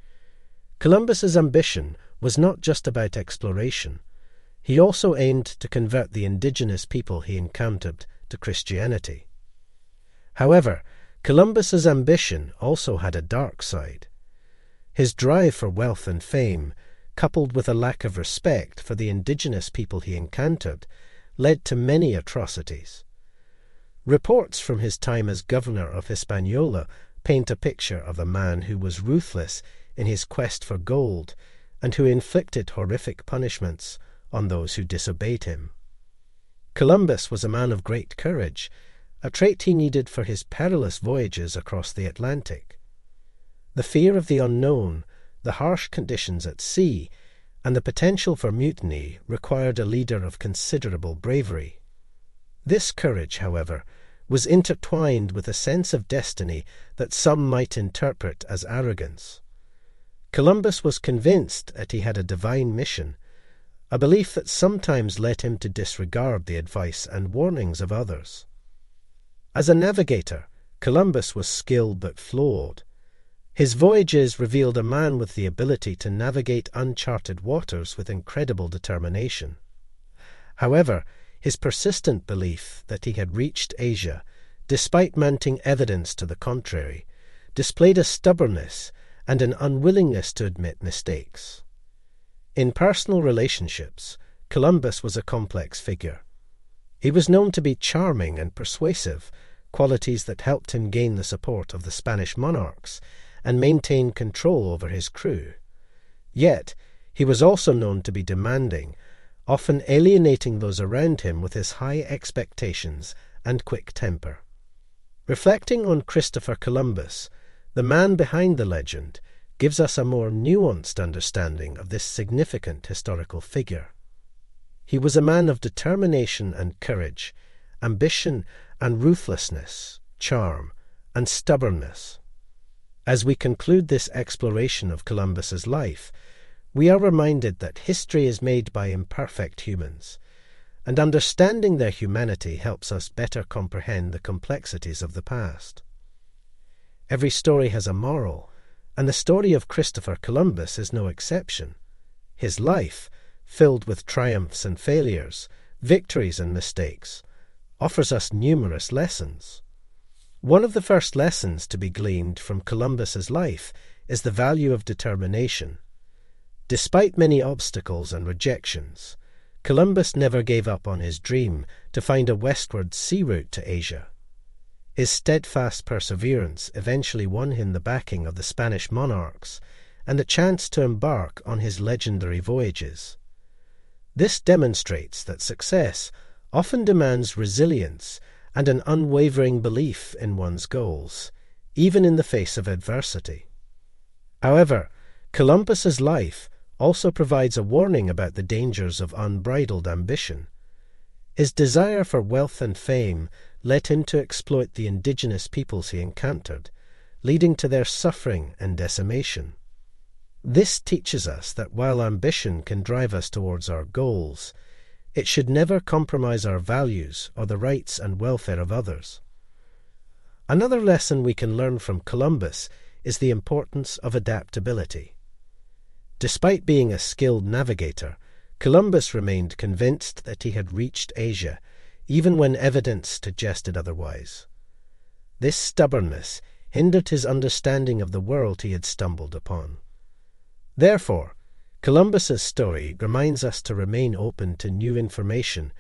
Columbus's ambition was not just about exploration. He also aimed to convert the indigenous people he encountered to Christianity. However, Columbus's ambition also had a dark side. His drive for wealth and fame, coupled with a lack of respect for the indigenous people he encountered, led to many atrocities. Reports from his time as governor of Hispaniola paint a picture of a man who was ruthless in his quest for gold and who inflicted horrific punishments on those who disobeyed him. Columbus was a man of great courage, a trait he needed for his perilous voyages across the Atlantic. The fear of the unknown, the harsh conditions at sea, and the potential for mutiny required a leader of considerable bravery. This courage, however, was intertwined with a sense of destiny that some might interpret as arrogance. Columbus was convinced that he had a divine mission, a belief that sometimes led him to disregard the advice and warnings of others. As a navigator, Columbus was skilled but flawed. His voyages revealed a man with the ability to navigate uncharted waters with incredible determination. However, his persistent belief that he had reached Asia, despite mounting evidence to the contrary, displayed a stubbornness and an unwillingness to admit mistakes. In personal relationships, Columbus was a complex figure. He was known to be charming and persuasive, qualities that helped him gain the support of the Spanish monarchs and maintain control over his crew. Yet, he was also known to be demanding, often alienating those around him with his high expectations and quick temper. Reflecting on Christopher Columbus, the man behind the legend, gives us a more nuanced understanding of this significant historical figure. He was a man of determination and courage, ambition and ruthlessness, charm and stubbornness. As we conclude this exploration of Columbus's life, we are reminded that history is made by imperfect humans, and understanding their humanity helps us better comprehend the complexities of the past. Every story has a moral, and the story of Christopher Columbus is no exception. His life, filled with triumphs and failures, victories and mistakes, offers us numerous lessons. One of the first lessons to be gleaned from Columbus's life is the value of determination. Despite many obstacles and rejections, Columbus never gave up on his dream to find a westward sea route to Asia. His steadfast perseverance eventually won him the backing of the Spanish monarchs and the chance to embark on his legendary voyages. This demonstrates that success often demands resilience and an unwavering belief in one's goals, even in the face of adversity. However, Columbus's life also provides a warning about the dangers of unbridled ambition. His desire for wealth and fame led him to exploit the indigenous peoples he encountered, leading to their suffering and decimation. This teaches us that while ambition can drive us towards our goals, it should never compromise our values or the rights and welfare of others. Another lesson we can learn from Columbus is the importance of adaptability. Despite being a skilled navigator, Columbus remained convinced that he had reached Asia, even when evidence suggested otherwise. This stubbornness hindered his understanding of the world he had stumbled upon. Therefore, Columbus's story reminds us to remain open to new information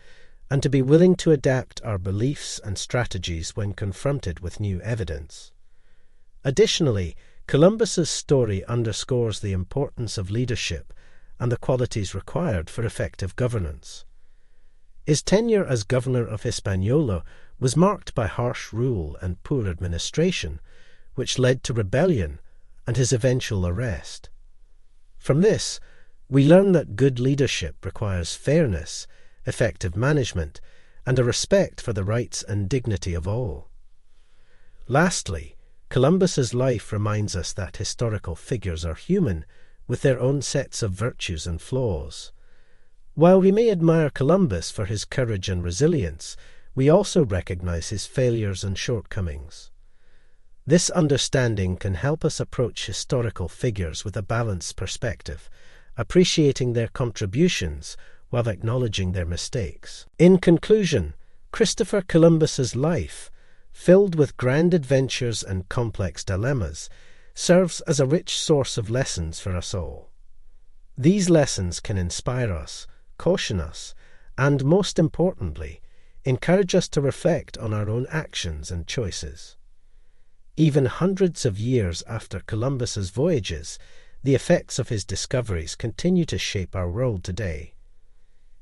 and to be willing to adapt our beliefs and strategies when confronted with new evidence. Additionally, Columbus's story underscores the importance of leadership and the qualities required for effective governance. His tenure as governor of Hispaniola was marked by harsh rule and poor administration, which led to rebellion and his eventual arrest. From this, we learn that good leadership requires fairness, effective management, and a respect for the rights and dignity of all. Lastly, Columbus's life reminds us that historical figures are human, with their own sets of virtues and flaws. While we may admire Columbus for his courage and resilience, we also recognize his failures and shortcomings. This understanding can help us approach historical figures with a balanced perspective, appreciating their contributions while acknowledging their mistakes. In conclusion, Christopher Columbus's life, filled with grand adventures and complex dilemmas, serves as a rich source of lessons for us all. These lessons can inspire us, caution us, and, most importantly, encourage us to reflect on our own actions and choices. Even hundreds of years after Columbus's voyages, the effects of his discoveries continue to shape our world today.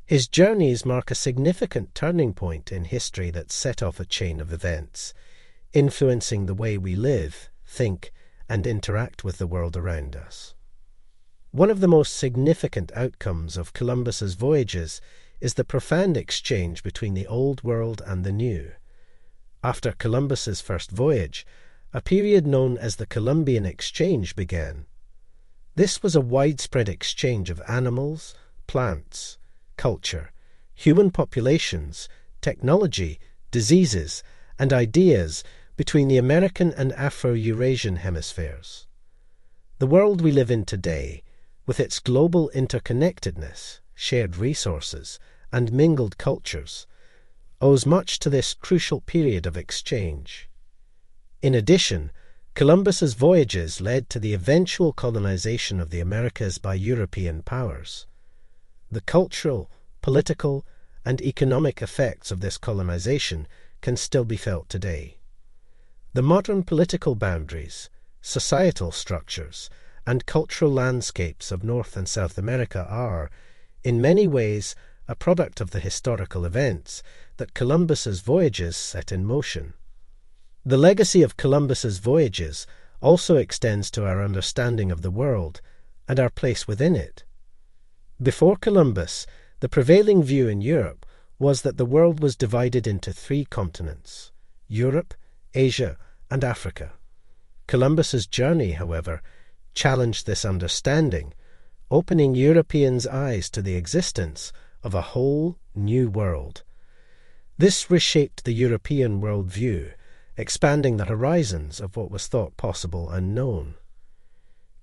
His journeys mark a significant turning point in history that set off a chain of events, influencing the way we live, think, and interact with the world around us. One of the most significant outcomes of Columbus's voyages is the profound exchange between the Old World and the New. After Columbus's first voyage, a period known as the Columbian Exchange began. This was a widespread exchange of animals, plants, culture, human populations, technology, diseases, and ideas between the American and Afro-Eurasian hemispheres. The world we live in today, with its global interconnectedness, shared resources, and mingled cultures, owes much to this crucial period of exchange. In addition, Columbus's voyages led to the eventual colonization of the Americas by European powers. The cultural, political, and economic effects of this colonization can still be felt today. The modern political boundaries, societal structures, and cultural landscapes of North and South America are, in many ways, a product of the historical events that Columbus's voyages set in motion. The legacy of Columbus's voyages also extends to our understanding of the world and our place within it. Before Columbus, the prevailing view in Europe was that the world was divided into 3 continents: Europe, Asia, and Africa. Columbus's journey, however, challenged this understanding, opening Europeans' eyes to the existence of a whole new world. This reshaped the European worldview, expanding the horizons of what was thought possible and known.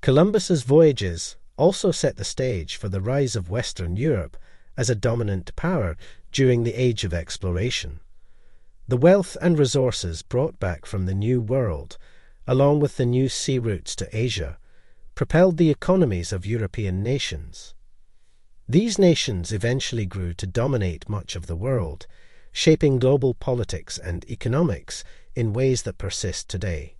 Columbus's voyages also set the stage for the rise of Western Europe as a dominant power during the Age of Exploration. The wealth and resources brought back from the New World, along with the new sea routes to Asia, propelled the economies of European nations. These nations eventually grew to dominate much of the world, shaping global politics and economics in ways that persist today.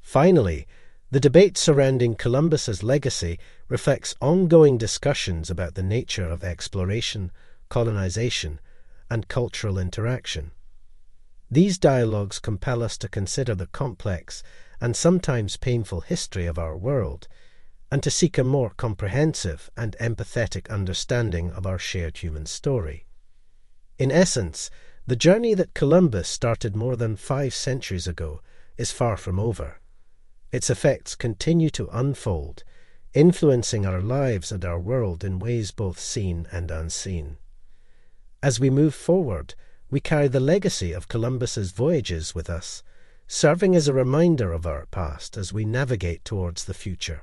Finally, the debate surrounding Columbus's legacy reflects ongoing discussions about the nature of exploration, colonization, and cultural interaction. These dialogues compel us to consider the complex and sometimes painful history of our world, and to seek a more comprehensive and empathetic understanding of our shared human story. In essence, the journey that Columbus started more than 5 centuries ago is far from over. Its effects continue to unfold, influencing our lives and our world in ways both seen and unseen. As we move forward, we carry the legacy of Columbus's voyages with us, serving as a reminder of our past as we navigate towards the future.